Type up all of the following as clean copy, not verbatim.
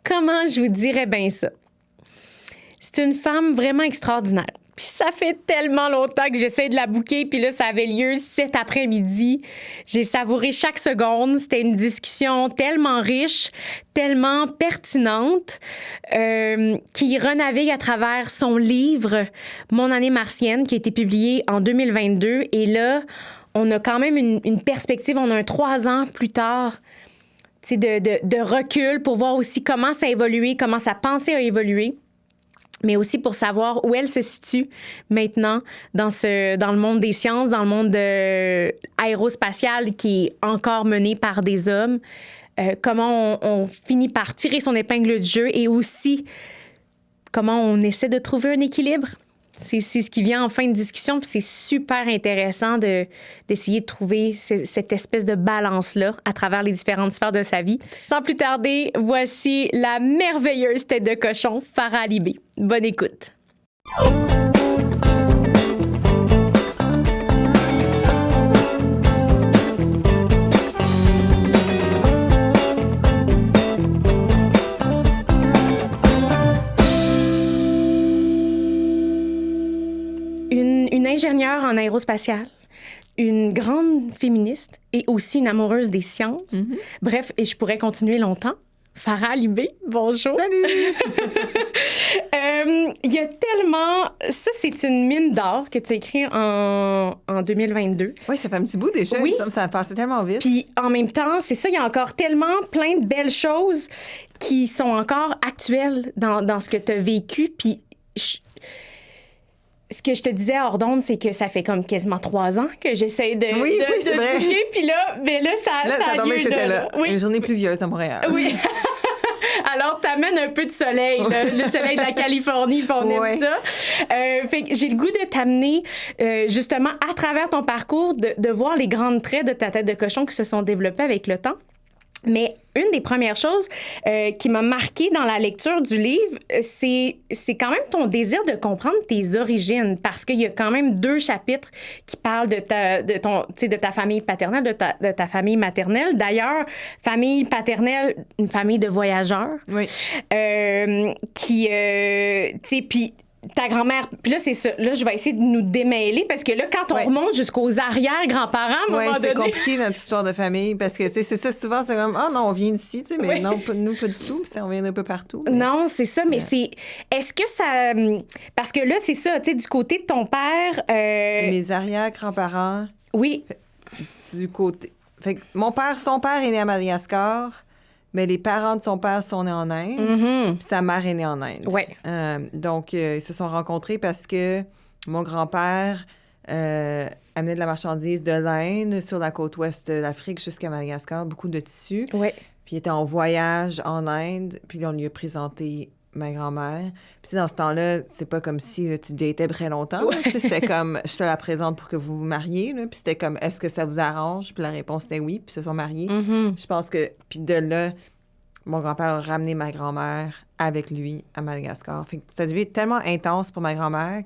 Comment je vous dirais bien ça? C'est une femme vraiment extraordinaire. Puis ça fait tellement longtemps que j'essaie de la booker, puis là, ça avait lieu cet après-midi. J'ai savouré chaque seconde. C'était une discussion tellement riche, tellement pertinente, qui renavigue à travers son livre « Mon année martienne », qui a été publié en 2022. Et là, on a quand même une perspective. On a un 3 ans plus tard de recul pour voir aussi comment ça a évolué, comment sa pensée a évolué, mais aussi pour savoir où elle se situe maintenant dans le monde des sciences, dans le monde aérospatial qui est encore mené par des hommes, comment on finit par tirer son épingle du jeu et aussi comment on essaie de trouver un équilibre. C'est ce qui vient en fin de discussion, puis c'est super intéressant d'essayer de trouver cette espèce de balance-là à travers les différentes sphères de sa vie. Sans plus tarder, voici la merveilleuse tête de cochon, Farah Alibé. Bonne écoute. Une ingénieure en aérospatiale, une grande féministe et aussi une amoureuse des sciences. Mm-hmm. Bref, et je pourrais continuer longtemps. Farah Alibé, bonjour. Salut! Il y a tellement... Ça, c'est une mine d'or que tu as écrit en 2022. Oui, ça fait un petit bout déjà. Oui. Ça a passé tellement vite. Puis en même temps, c'est ça, il y a encore tellement plein de belles choses qui sont encore actuelles dans ce que tu as vécu. Puis... Ce que je te disais hors d'onde, c'est que ça fait comme quasiment 3 ans que j'essaie de c'est vrai. booker. Puis là, ça a lieu là. Oui. Une journée pluvieuse à Montréal. Oui. Alors, t'amènes un peu de soleil, le soleil de la Californie, puis on aime ça. Fait que j'ai le goût de t'amener, justement, à travers ton parcours, de voir les grands traits de ta tête de cochon qui se sont développés avec le temps. Mais une des premières choses qui m'a marquée dans la lecture du livre, c'est quand même ton désir de comprendre tes origines, parce qu'il y a quand même 2 chapitres qui parlent de ta famille paternelle, de ta famille maternelle. D'ailleurs, famille paternelle, une famille de voyageurs. Oui. Qui, tu sais, puis ta grand-mère, puis là, c'est ça. Là, je vais essayer de nous démêler parce que là, quand on remonte jusqu'aux arrière-grands-parents, à un moment donné... c'est compliqué notre histoire de famille parce que, tu sais, c'est ça, souvent, c'est comme, non, on vient d'ici, tu sais, mais non, nous, pas du tout, puis on vient d'un peu partout. Mais... Non, c'est ça, mais c'est... Est-ce que ça... Parce que là, c'est ça, tu sais, du côté de ton père... C'est mes arrière-grands-parents. Oui. Du côté... Fait que son père est né à Madagascar, mais les parents de son père sont nés en Inde, puis sa mère est née en Inde. Ouais. Donc, ils se sont rencontrés parce que mon grand-père amenait de la marchandise de l'Inde sur la côte ouest de l'Afrique jusqu'à Madagascar, beaucoup de tissus. Ouais. Puis il était en voyage en Inde, puis on lui a présenté ma grand-mère. Puis dans ce temps-là, c'est pas comme si là, tu datais très longtemps. Ouais. C'était comme, je te la présente pour que vous vous mariez. Là. Puis c'était comme, est-ce que ça vous arrange? Puis la réponse était oui, puis ils se sont mariés. Je pense que, puis de là, mon grand-père a ramené ma grand-mère avec lui à Madagascar. Fait que ça devait être tellement intense pour ma grand-mère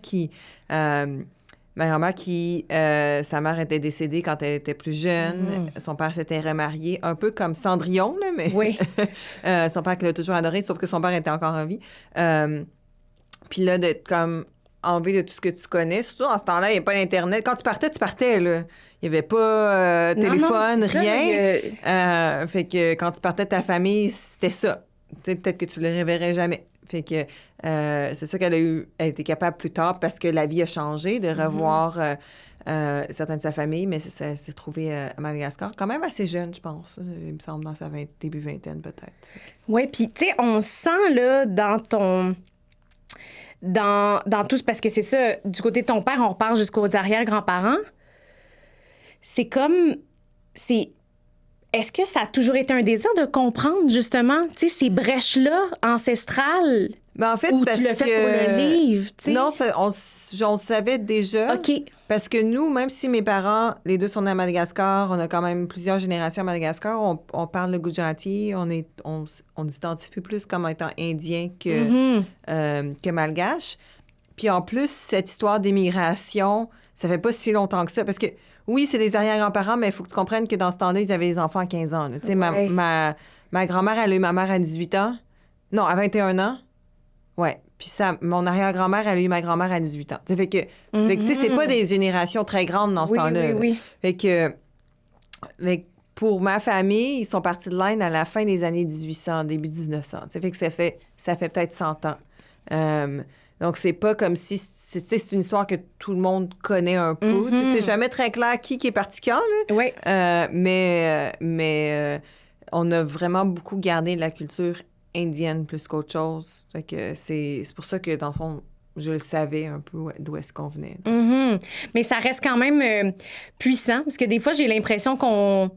sa mère était décédée quand elle était plus jeune. Son père s'était remarié, un peu comme Cendrillon, là, mais oui. Son père qu'il a toujours adoré, sauf que son père était encore en vie. Puis là, d'être comme enlevé de tout ce que tu connais, surtout dans ce temps-là, il n'y avait pas d'Internet. Quand tu partais, là. Il n'y avait pas téléphone, rien. Fait que quand tu partais de ta famille, c'était ça. T'sais, peut-être que tu le reverrais jamais. Fait que c'est ça elle était capable plus tard parce que la vie a changé, de revoir certains de sa famille, mais ça s'est trouvé à Madagascar, quand même assez jeune, je pense. Il me semble dans sa début vingtaine, peut-être. Oui, puis tu sais, on sent là dans ton... Dans tout, parce que c'est ça, du côté de ton père, on repart jusqu'aux arrière-grands-parents. C'est comme... Est-ce que ça a toujours été un désir de comprendre, justement, tu sais, ces brèches-là ancestrales? Ben en fait, ou c'est parce tu l'as fait pour le livre, tu sais? Non, on le savait déjà. OK. Parce que nous, même si mes parents, les deux sont nés à Madagascar, on a quand même plusieurs générations à Madagascar, on parle le Gujarati, on s'identifie plus comme étant indien que malgache. Puis en plus, cette histoire d'émigration, ça fait pas si longtemps que ça. Parce que oui, c'est des arrière-grands-parents, mais il faut que tu comprennes que dans ce temps-là, ils avaient des enfants à 15 ans. Tu sais, ma grand-mère, elle a eu ma mère à 18 ans. Non, à 21 ans. Ouais. Puis ça, mon arrière-grand-mère, elle a eu ma grand-mère à 18 ans. Fait que tu sais, c'est pas des générations très grandes dans ce temps-là. Oui. Fait que pour ma famille, ils sont partis de l'Inde à la fin des années 1800, début 1900. Fait que ça fait peut-être 100 ans. Donc, c'est pas comme si... C'est une histoire que tout le monde connaît un peu. C'est jamais très clair qui est parti quand, là. Oui. Mais on a vraiment beaucoup gardé la culture indienne plus qu'autre chose. Fait que c'est pour ça que, dans le fond, je le savais un peu d'où est-ce qu'on venait. Mais ça reste quand même puissant, parce que des fois, j'ai l'impression qu'on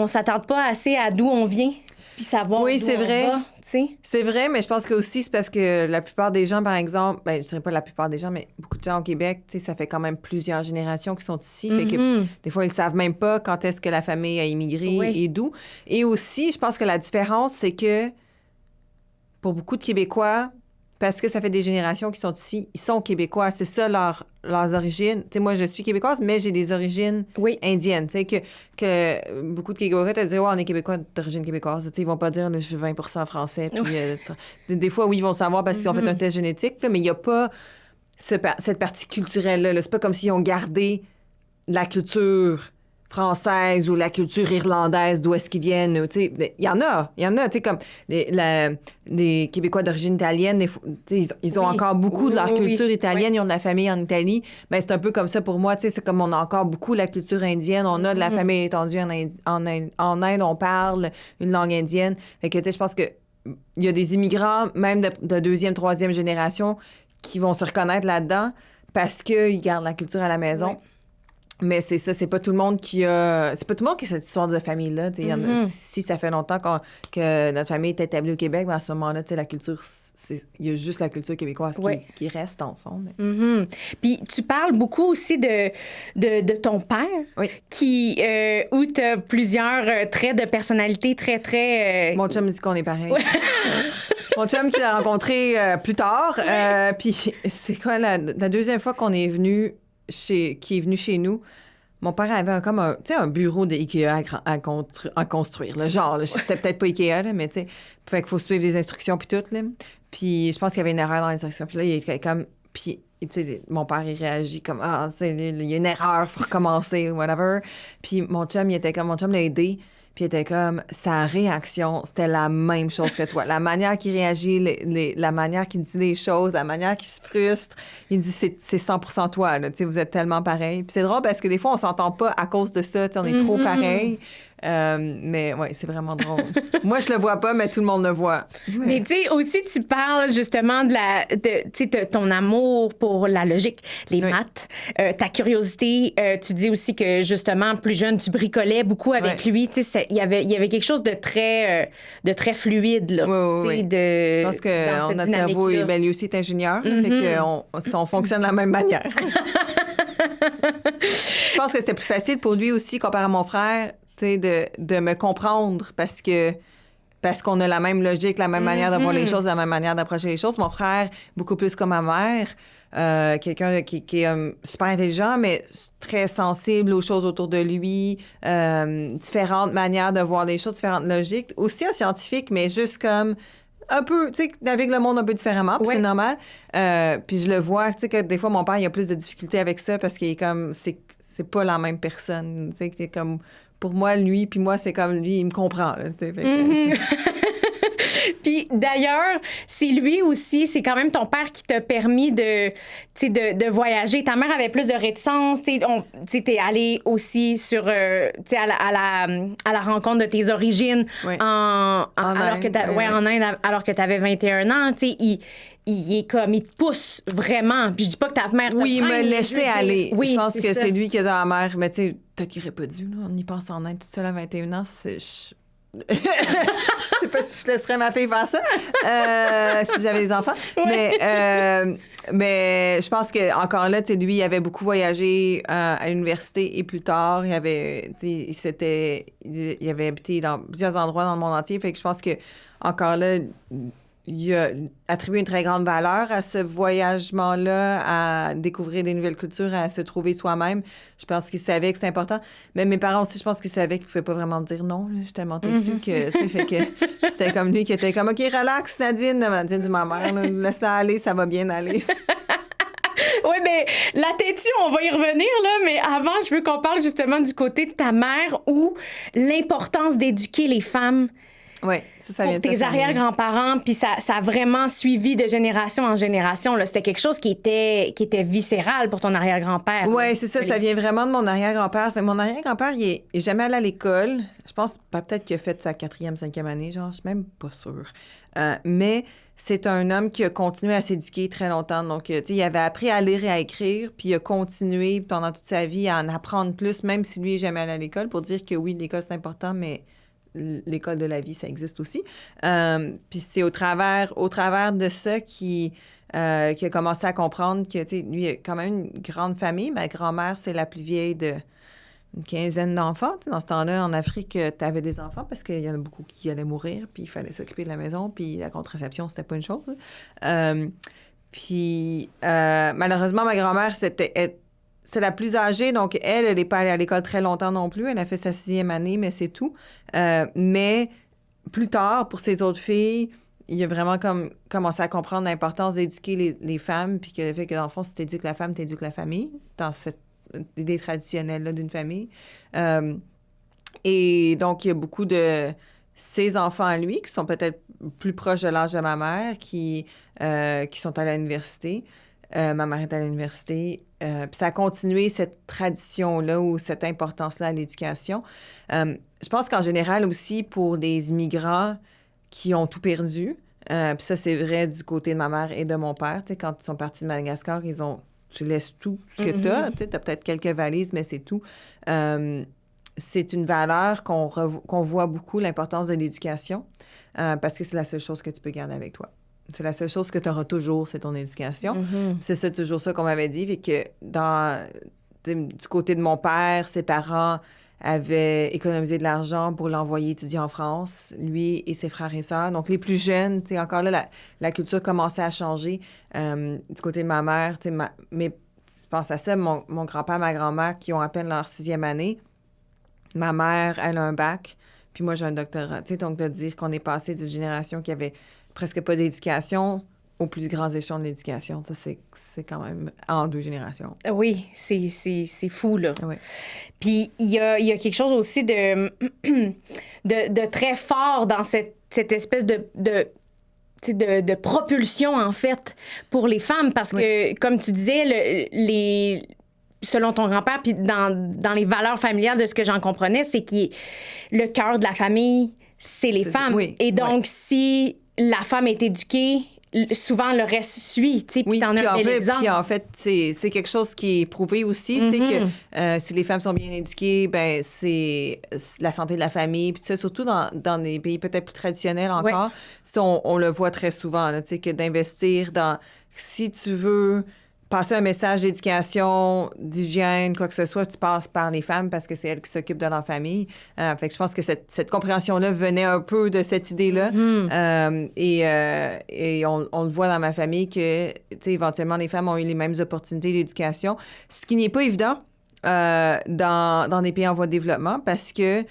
s'attarde pas assez à d'où on vient, puis savoir oui, d'où c'est on vrai. va, tu sais. C'est vrai, mais je pense que aussi c'est parce que la plupart des gens, par exemple, je dirais pas la plupart des gens, mais beaucoup de gens au Québec, tu sais, ça fait quand même plusieurs générations qui sont ici. Fait que des fois, ils savent même pas quand est-ce que la famille a immigré et d'où. Et aussi, je pense que la différence, c'est que pour beaucoup de Québécois, parce que ça fait des générations qui sont ici, ils sont Québécois. C'est ça leurs origines. Tu sais, moi, je suis québécoise, mais j'ai des origines indiennes. Tu sais, que beaucoup de Québécois te disent, on est Québécois d'origine québécoise. Tu sais, ils vont pas dire, je suis 20% français. Puis des fois, oui, ils vont savoir parce qu'ils ont fait un test génétique, là, mais il n'y a pas cette partie culturelle-là. Là. C'est pas comme s'ils ont gardé la culture française ou la culture irlandaise, d'où est-ce qu'ils viennent. Il y en a, tu sais, comme les Québécois d'origine italienne, ils ont encore beaucoup de leur culture italienne, ils ont de la famille en Italie. Ben, c'est un peu comme ça pour moi, tu sais, c'est comme on a encore beaucoup la culture indienne, on a de la famille étendue en Inde, on parle une langue indienne. Fait que, tu sais, je pense que il y a des immigrants, même de deuxième, troisième génération, qui vont se reconnaître là-dedans parce qu'ils gardent la culture à la maison. Ouais. Mais c'est ça, c'est pas tout le monde qui a... C'est pas tout le monde qui a cette histoire de famille-là. Si ça fait longtemps que notre famille est établie au Québec, ben à ce moment-là, la culture, il y a juste la culture québécoise qui reste, en fond. Mais... Puis tu parles beaucoup aussi de ton père, qui où tu as plusieurs traits de personnalité très, très... Mon chum me dit qu'on est pareil. Mon chum qui l'a rencontré plus tard. Puis c'est quoi, la deuxième fois qu'on est venu... qui est venu chez nous, mon père avait un bureau de Ikea à construire. Là, genre, c'était peut-être pas Ikea, là, mais tu sais, fait qu'il faut suivre des instructions puis tout. Là. Puis je pense qu'il y avait une erreur dans les instructions. Puis là, il était comme... Puis, tu sais, mon père, il réagit comme « Ah, il y a une erreur, faut recommencer, whatever. » Puis mon chum l'a aidé. Puis il était comme, sa réaction, c'était la même chose que toi. La manière qu'il réagit, la manière qu'il dit des choses, la manière qu'il se frustre, il dit, c'est 100% toi, là. Tu sais, vous êtes tellement pareil. Puis c'est drôle parce que des fois, on s'entend pas à cause de ça. Tu sais, on est trop pareil. Mais ouais, c'est vraiment drôle. Moi, je le vois pas, mais tout le monde le voit. Mais tu sais, aussi, tu parles justement de ton amour pour la logique, les maths, ta curiosité. Tu dis aussi que, justement, plus jeune, tu bricolais beaucoup avec lui. Tu sais, il y avait quelque chose de très fluide, là. Oui. Je pense que notre cerveau, lui aussi est ingénieur. Fait qu'on fonctionne de la même manière. Je pense que c'était plus facile pour lui aussi, comparé à mon frère, de me comprendre parce qu'on a la même logique, la même manière de voir les choses, la même manière d'approcher les choses. Mon frère, beaucoup plus comme ma mère, quelqu'un qui est super intelligent, mais très sensible aux choses autour de lui, différentes manières de voir les choses, différentes logiques. Aussi un scientifique, mais juste comme un peu, tu sais, navigue le monde un peu différemment, puis c'est normal. Puis je le vois, tu sais, que des fois, mon père, il a plus de difficultés avec ça parce qu'il est comme, c'est pas la même personne, tu sais, comme... Pour moi, lui, puis moi, c'est comme lui, il me comprend. Là, Puis d'ailleurs, c'est lui aussi, c'est quand même ton père qui t'a permis de voyager. Ta mère avait plus de réticence. T'es allée aussi sur, à la rencontre de tes origines en Inde, alors que tu avais 21 ans. Il est comme, il te pousse vraiment. Puis je dis pas que ta mère Oui, il me laissait aller. Oui, je pense que c'est lui qui a dit à ma mère, mais tu sais, t'as qu'il aurait pas dû, là. On y pense en Inde toute seule à 21 ans. Je sais pas si je laisserais ma fille faire ça si j'avais des enfants. Mais je pense que encore là, tu sais, lui, il avait beaucoup voyagé à l'université et plus tard, il avait habité dans plusieurs endroits dans le monde entier. Fait que je pense que encore là, il a attribué une très grande valeur à ce voyagement-là, à découvrir des nouvelles cultures, à se trouver soi-même. Je pense qu'il savait que c'était important. Mais mes parents aussi, je pense qu'ils savaient qu'ils ne pouvaient pas vraiment me dire non. Là. J'étais tellement têtue que, tu sais, fait que c'était comme lui qui était comme, OK, relax, Nadine. Nadine dit, ma mère, là, laisse-la aller, ça va bien aller. Oui, mais la têtue, on va y revenir, là, mais avant, je veux qu'on parle justement du côté de ta mère ou l'importance d'éduquer les femmes. Oui, ça vient pour de tes ça, arrière-grands-parents, puis ça a vraiment suivi de génération en génération. Là. C'était quelque chose qui était viscéral pour ton arrière-grand-père. Oui, c'est ça. Ça vient vraiment de mon arrière-grand-père. Fait, mon arrière-grand-père, il est jamais allé à l'école. Je pense peut-être qu'il a fait sa 4e, 5e année. Genre, je suis même pas sûre. Mais c'est un homme qui a continué à s'éduquer très longtemps. Donc, tu sais, il avait appris à lire et à écrire, puis il a continué pendant toute sa vie à en apprendre plus, même si lui n'est jamais allé à l'école, pour dire que oui, l'école, c'est important, mais l'école de la vie, ça existe aussi. Puis c'est au travers de ça qui a commencé à comprendre que, tu sais, lui, il a quand même une grande famille. Ma grand-mère, c'est la plus vieille d'une quinzaine d'enfants. Tu sais, dans ce temps-là, en Afrique, tu avais des enfants parce qu'il y en a beaucoup qui allaient mourir, puis il fallait s'occuper de la maison, puis la contraception, c'était pas une chose. Puis malheureusement, ma grand-mère, c'est la plus âgée, donc elle n'est pas allée à l'école très longtemps non plus. Elle a fait sa 6e année, mais c'est tout. Mais plus tard, pour ses autres filles, il a vraiment comme commencé à comprendre l'importance d'éduquer les femmes, puis que le fait que, dans le fond, si tu éduques la femme, tu éduques la famille, dans cette idée traditionnelle-là d'une famille. Et donc, il y a beaucoup de ses enfants à lui, qui sont peut-être plus proches de l'âge de ma mère, qui sont à l'université. Ma mère est à l'université. Puis ça a continué cette tradition-là ou cette importance-là à l'éducation. Je pense qu'en général aussi, pour des immigrants qui ont tout perdu, puis ça, c'est vrai du côté de ma mère et de mon père. Tu sais, quand ils sont partis de Madagascar, tu laisses tout ce que tu as. Tu as peut-être quelques valises, mais c'est tout. C'est une valeur qu'on voit beaucoup, l'importance de l'éducation, parce que c'est la seule chose que tu peux garder avec toi. C'est la seule chose que tu auras toujours, c'est ton éducation. Mm-hmm. C'est ça, toujours ça qu'on m'avait dit. Fait que du côté de mon père, ses parents avaient économisé de l'argent pour l'envoyer étudier en France, lui et ses frères et sœurs. Donc, les plus jeunes, tu sais, encore là, la culture commençait à changer. Du côté de ma mère, tu sais, mais je pense à ça, mon grand-père, ma grand-mère, qui ont à peine leur 6e année. Ma mère, elle a un bac, puis moi, j'ai un doctorat. Tu sais, donc, de dire qu'on est passé d'une génération qui avait presque pas d'éducation aux plus grands échelons de l'éducation. Ça, c'est quand même en 2 générations. Oui, c'est fou, là. Oui. Puis il y a quelque chose aussi de très fort dans cette espèce de propulsion, en fait, pour les femmes. Parce que, comme tu disais, selon ton grand-père, puis dans les valeurs familiales de ce que j'en comprenais, c'est que le cœur de la famille, c'est les femmes. Oui, et donc, si la femme est éduquée, souvent le reste suit, tu sais, puis t'en as un bel exemple. Puis en fait, c'est quelque chose qui est prouvé aussi, tu sais, que si les femmes sont bien éduquées, ben c'est la santé de la famille, puis tu sais, surtout dans des pays peut-être plus traditionnels encore, ça, on le voit très souvent, tu sais, que d'investir dans, si tu veux passer un message d'éducation, d'hygiène, quoi que ce soit, tu passes par les femmes parce que c'est elles qui s'occupent de leur famille. Fait que je pense que cette compréhension-là venait un peu de cette idée-là. Et on le voit dans ma famille que, tu sais, éventuellement, les femmes ont eu les mêmes opportunités d'éducation, ce qui n'est pas évident dans des pays en voie de développement parce que,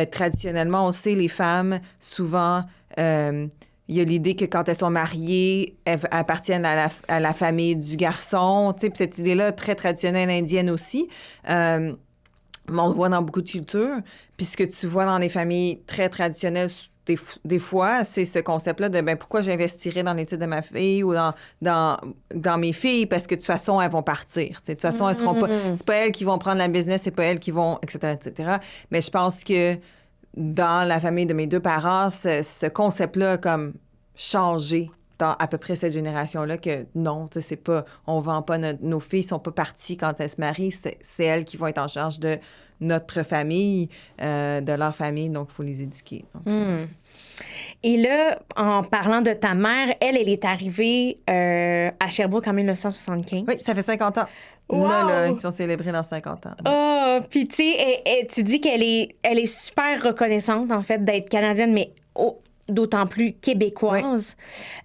traditionnellement, on sait, les femmes, souvent... il y a l'idée que quand elles sont mariées, elles appartiennent à la famille du garçon. Tu sais, puis cette idée-là, très traditionnelle indienne aussi. Mais on le voit dans beaucoup de cultures. Puis ce que tu vois dans les familles très traditionnelles, des fois, c'est ce concept-là de pourquoi j'investirais dans l'étude de ma fille ou dans mes filles, parce que de toute façon, elles vont partir. Tu sais, de toute façon, elles seront pas... C'est pas elles qui vont prendre la business, c'est pas elles qui vont... etc., etc. Mais je pense que dans la famille de mes 2 parents, ce concept-là a comme changé dans à peu près cette génération-là, que non, tu sais, c'est pas, on vend pas nos filles sont pas parties quand elles se marient, c'est elles qui vont être en charge de notre famille, de leur famille, donc il faut les éduquer. Donc, Et là, en parlant de ta mère, elle est arrivée à Sherbrooke en 1975. Oui, ça fait 50 ans. Wow! Là, ils ont célébré dans 50 ans. Ah, puis tu sais, tu dis qu'elle est super reconnaissante, en fait, d'être canadienne, mais d'autant plus québécoise.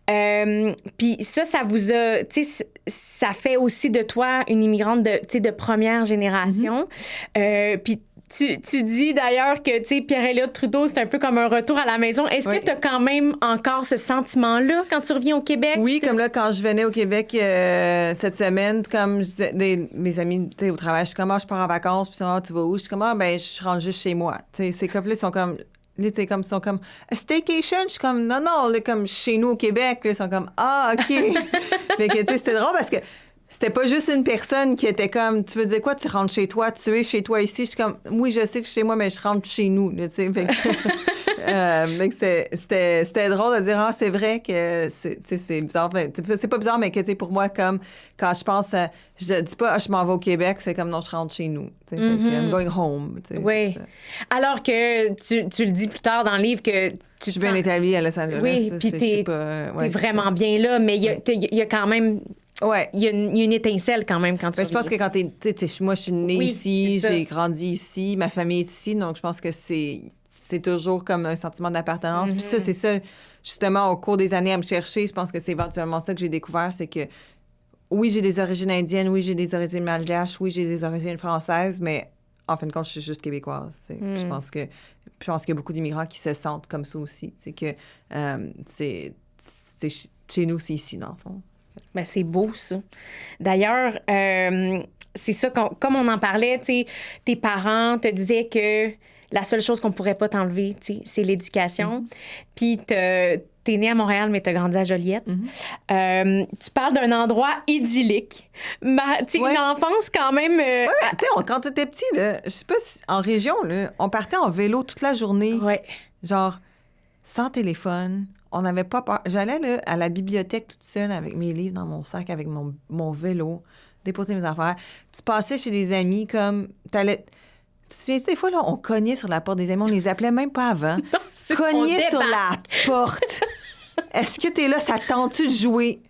Puis ça vous a... Tu sais, ça fait aussi de toi une immigrante de première génération. Puis tu dis d'ailleurs que, tu sais, Pierre-Éliott Trudeau, c'est un peu comme un retour à la maison. Est-ce que tu as quand même encore ce sentiment-là quand tu reviens au Québec? Oui, comme là, quand je venais au Québec cette semaine, comme je disais, mes amis au travail, je suis comme, je pars en vacances, puis tu vas où? Je suis comme, ben, je rentre juste chez moi. T'sais, ces couples-là sont comme... Là, ils sont comme staycation. Je suis comme, non, là, comme chez nous au Québec. Là, ils sont comme, OK. Fait que, tu sais, c'était drôle parce que c'était pas juste une personne qui était comme, tu veux dire quoi, tu rentres chez toi, tu es chez toi ici. Je suis comme, oui, je sais que je suis chez moi, mais je rentre chez nous. Tu sais, fait que, c'était drôle de dire, c'est vrai que c'est bizarre. C'est pas bizarre, mais que, tu sais, pour moi, comme, quand je pense à, je dis pas, je m'en vais au Québec, c'est comme, non, je rentre chez nous. Tu sais, fait que, I'm going home. Oui. Alors que tu le dis plus tard dans le livre que je suis bien établie à Los Angeles. Oui, puis t'es vraiment bien là, mais il y a quand même... Ouais. Il y a une étincelle quand même quand tu je pense que quand moi, je suis née ici, j'ai grandi ici, ma famille est ici, donc je pense que c'est toujours comme un sentiment d'appartenance. Puis ça, c'est ça, justement, au cours des années à me chercher, je pense que c'est éventuellement ça que j'ai découvert, c'est que oui, j'ai des origines indiennes, oui, j'ai des origines malgaches, oui, j'ai des origines françaises, mais en fin de compte, je suis juste québécoise. Je pense qu'il y a beaucoup d'immigrants qui se sentent comme ça aussi. C'est que c'est chez nous, c'est ici, dans le fond. Ben, c'est beau, ça. D'ailleurs, c'est ça, comme on en parlait, tes parents te disaient que la seule chose qu'on pourrait pas t'enlever, c'est l'éducation. Puis t'es née à Montréal, mais t'as grandi à Joliette. Tu parles d'un endroit idyllique. Une enfance quand même... tu sais, quand t'étais petit, là, je sais pas si en région, là, on partait en vélo toute la journée. Ouais. Genre, sans téléphone. On n'avait pas peur. J'allais là, à la bibliothèque toute seule avec mes livres dans mon sac, avec mon vélo, déposer mes affaires. Tu passais chez des amis comme... Tu te souviens, des fois, là, on cognait sur la porte des amis. On les appelait même pas avant. Non, cognait sur la porte. Est-ce que t'es là? Ça te tente-tu de jouer?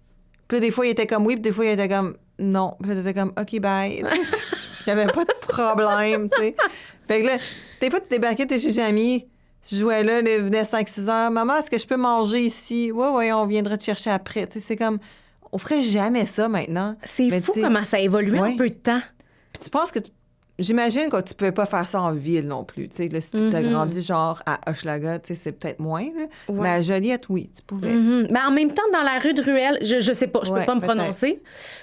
Puis des fois, il était comme oui, puis des fois, il était comme non. Puis t'étais comme OK, bye. Il n'y avait pas de problème, tu sais. Fait que là, des fois, tu débarquais, t'es chez des amis... Je jouais là, il venait 5-6 heures. Maman, est-ce que je peux manger ici? Oui, on viendra te chercher après. Tu sais, c'est comme, on ferait jamais ça maintenant. C'est fou comment ça a évolué en peu de temps. Puis tu penses que j'imagine que tu peux pas faire ça en ville non plus. Tu sais, là, si tu as grandi genre à Hochelaga, tu sais, c'est peut-être moins. Là. Mais à Joliette, oui, tu pouvais. Mais en même temps, dans la rue de Ruelle, je sais pas, je peux pas me prononcer.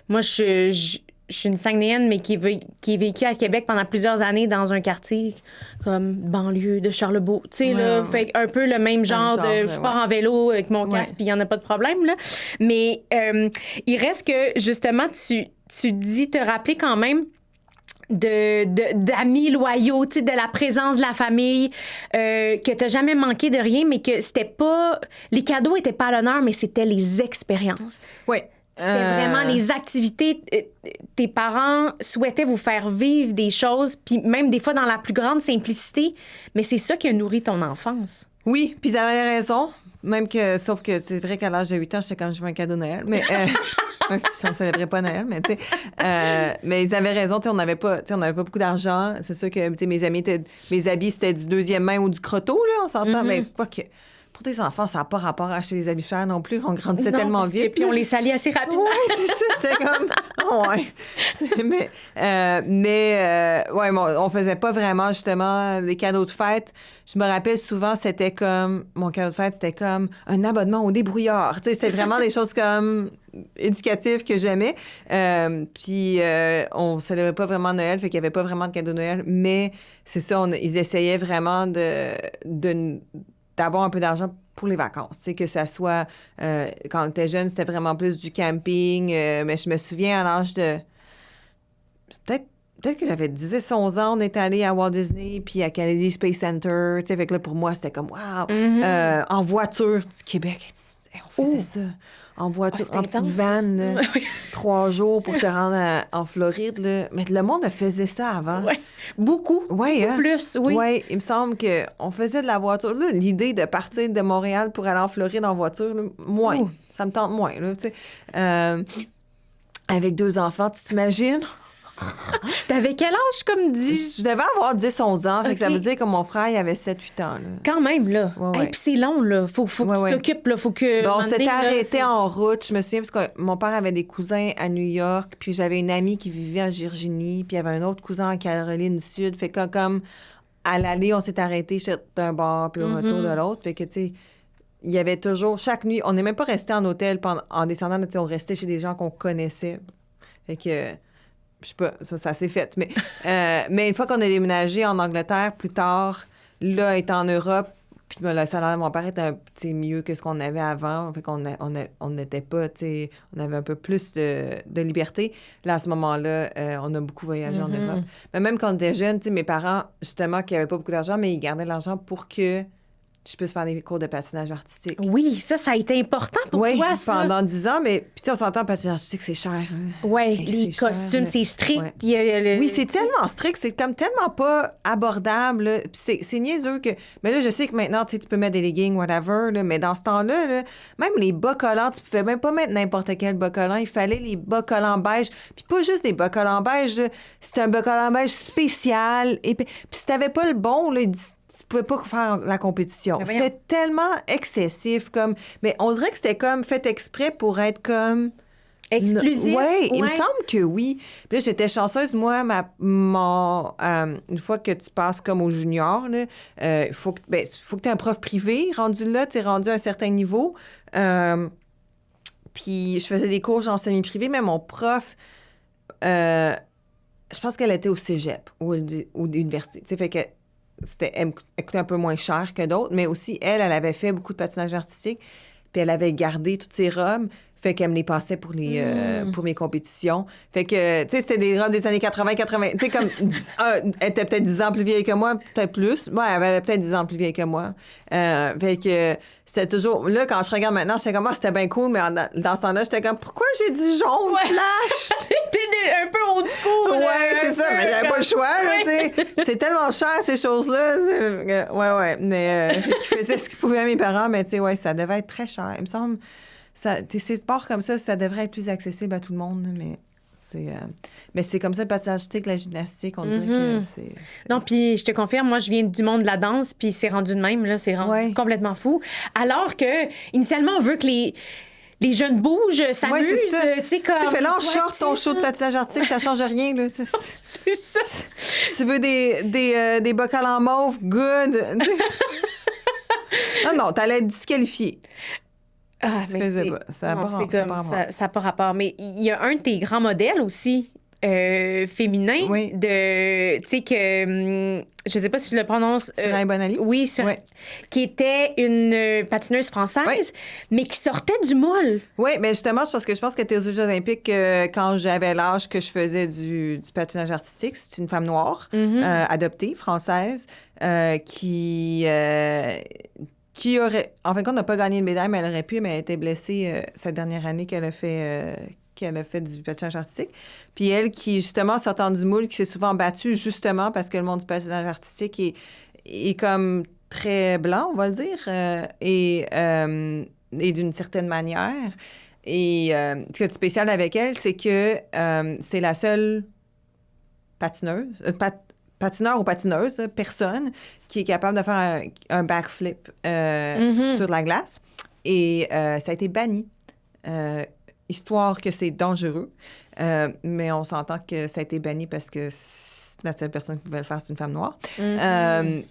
Moi, je suis une Saguenayenne, mais qui est vécue à Québec pendant plusieurs années dans un quartier comme banlieue de Charlebourg. Tu sais, là, fait un peu le même genre de... Je pars en vélo avec mon casque, puis il n'y en a pas de problème, là. Mais il reste que, justement, tu dis te rappeler quand même d'amis loyaux, tu sais, de la présence de la famille, que t'as jamais manqué de rien, mais que c'était pas... Les cadeaux étaient pas à l'honneur, mais c'était les expériences. Oui. C'était vraiment les activités. Tes parents souhaitaient vous faire vivre des choses, puis même des fois dans la plus grande simplicité, mais c'est ça qui a nourri ton enfance. Oui, puis ils avaient raison. Même que, sauf que c'est vrai qu'à l'âge de 8 ans, j'étais comme, je veux un cadeau Noël. Mais, même si on ne célébrait pas Noël, mais tu sais. Mais ils avaient raison, tu sais, on n'avait pas beaucoup d'argent. C'est sûr que, tu sais, mes habits, c'était du deuxième main ou du crotto, là, on s'entend. Mais quoi que. Pour tes enfants, ça n'a pas rapport à acheter des habits chers non plus. On grandissait tellement vite. Et puis on les salit assez rapidement. Oui, c'est ça. J'étais comme... ouais. On faisait pas vraiment, justement, les cadeaux de fête. Je me rappelle souvent, c'était comme... Mon cadeau de fête, c'était comme un abonnement au débrouillard. Tu sais, c'était vraiment des choses comme éducatives que j'aimais. Puis on célébrait pas vraiment Noël, fait qu'il y avait pas vraiment de cadeau de Noël. Mais c'est ça, ils essayaient vraiment d'avoir un peu d'argent pour les vacances. Tu sais, que ça soit... quand on était jeune, c'était vraiment plus du camping. Mais je me souviens, à l'âge de... Peut-être que j'avais 10-11 ans, on est allé à Walt Disney puis à Kennedy Space Center. Tu sais, fait que là, pour moi, c'était comme, wow! En voiture du Québec, on faisait ça. En voiture, en petite van, 3 jours pour te rendre en Floride. Là. Mais le monde faisait ça avant. Oui, beaucoup. Oui, beaucoup plus, oui. Oui, il me semble qu'on faisait de la voiture. Là, l'idée de partir de Montréal pour aller en Floride en voiture, là, moins. Ça me tente moins. Là, avec 2 enfants, tu t'imagines? T'avais quel âge, comme dit? Je devais avoir 10-11 ans. Fait que ça Ok. veut dire que mon frère, il avait 7-8 ans. Là. Quand même, là. Ouais, Hey, ouais. puis c'est long, là. Faut que tu t'occupes, là. Faut que... Bon, on un moment s'était donné, là, arrêté c'est- en route. Je me souviens parce que mon père avait des cousins à New York, puis j'avais une amie qui vivait en Virginie, puis il y avait un autre cousin en Caroline du Sud. Fait que comme à l'aller, on s'est arrêté d'un bord, puis au retour de l'autre. Fait que, tu sais, il y avait toujours, chaque nuit, on n'est même pas resté en hôtel en descendant, tu sais, on restait chez des gens qu'on connaissait. Fait que, je sais pas, ça s'est fait. Mais une fois qu'on a déménagé en Angleterre, plus tard, là, étant en Europe, puis le salaire de mon père était un petit mieux que ce qu'on avait avant. Fait qu'on on n'était pas, tu sais, on avait un peu plus de liberté. Là, à ce moment-là, on a beaucoup voyagé en Europe. Mais même quand on était jeune, tu sais, mes parents, justement, qui n'avaient pas beaucoup d'argent, mais ils gardaient l'argent pour que je puisse faire des cours de patinage artistique. Oui, ça a été important pour Oui, toi, ça. pendant 10 ans, mais puis tu sais, on s'entend, patinage artistique, c'est cher. Hein. Oui, Hey, les c'est costumes, cher, là. c'est strict. Ouais. Il y a le- Oui, c'est tellement strict, c'est comme tellement pas abordable. Là. Puis c'est niaiseux que... Mais là, je sais que maintenant, tu sais, tu peux mettre des leggings, whatever, là, mais dans ce temps-là, là, même les bas collants, tu pouvais même pas mettre n'importe quel bas collant. Il fallait les bas collants beige. Puis pas juste des bas collants beige, là. C'était un bas collant beige spécial. Et puis si t'avais pas le bon, là, tu pouvais pas faire la compétition. Mais voyons. C'était tellement excessif, comme... Mais on dirait que c'était comme fait exprès pour être comme... exclusif. Oui, il me Ouais. semble que oui. Puis là, j'étais chanceuse. Moi, une fois que tu passes comme au junior, il faut que tu aies un prof privé. Rendu là, tu es rendu à un certain niveau. Puis je faisais des cours genre semi-privé, mais mon prof, je pense qu'elle était au cégep ou l'université. Tu sais, fait que elle coûtait un peu moins cher que d'autres, mais aussi, elle avait fait beaucoup de patinage artistique, puis elle avait gardé toutes ses robes. Fait qu'elle me les passait pour mes compétitions. Fait que, tu sais, c'était des robes des années 80. Tu sais, comme, elle était peut-être 10 ans plus vieille que moi, peut-être plus. Ouais, elle avait peut-être 10 ans plus vieille que moi. Fait que c'était toujours... Là, quand je regarde maintenant, j'étais comme, ah, c'était bien cool, mais dans ce temps-là, j'étais comme, pourquoi j'ai du jaune flash? T'es un peu old school. Ouais, c'est un ça, peu mais j'avais pas le choix, là, Ouais. tu sais. C'est tellement cher, ces choses-là. Ouais. Mais ils faisaient ce qu'ils pouvaient à mes parents, mais tu sais, ouais, ça devait être très cher. Il me semble... Ces sports comme ça devrait être plus accessible à tout le monde, mais c'est comme ça, le patinage artistique, la gymnastique, on dirait que c'est... Non, puis je te confirme, moi, je viens du monde de la danse, puis c'est rendu de même, là, c'est rendu Ouais. complètement fou. Alors que, initialement, on veut que les jeunes bougent, s'amusent, Ouais, c'est ça. tu sais, comme... Tu sais, fais là en soit short ton actif, show de patinage artistique, ça change rien, là. C'est ça. Si tu veux des boccales en mauve, good. Non, t'allais être disqualifié. Ah, Tu mais faisais c'est... pas. Ça a non, pas c'est rapport, ça a comme... pas rapport. Ça n'a pas rapport. Mais il y a un de tes grands modèles aussi, féminin, Oui. de... Tu sais que... je sais pas si je le prononce... Soraya Bonali? Oui, Ouais. qui était une patineuse française, Ouais. mais qui sortait du moule. Oui, mais justement, c'est parce que je pense qu'elle était aux Jeux olympiques quand j'avais l'âge que je faisais du patinage artistique. C'est une femme noire, adoptée, française, qui aurait... En fin de compte, n'a pas gagné de médaille, mais elle aurait pu, mais elle était blessée cette dernière année qu'elle a fait du patinage artistique. Puis elle, qui, justement, sortant du moule, qui s'est souvent battue, justement, parce que le monde du patinage artistique est comme très blanc, on va le dire, et d'une certaine manière. Et ce qui est spécial avec elle, c'est que c'est la seule patineuse, patineur ou patineuse, personne qui est capable de faire un backflip sur la glace. Et ça a été banni. Histoire que c'est dangereux. Mais on s'entend que ça a été banni parce que la seule personne qui pouvait le faire, c'est une femme noire.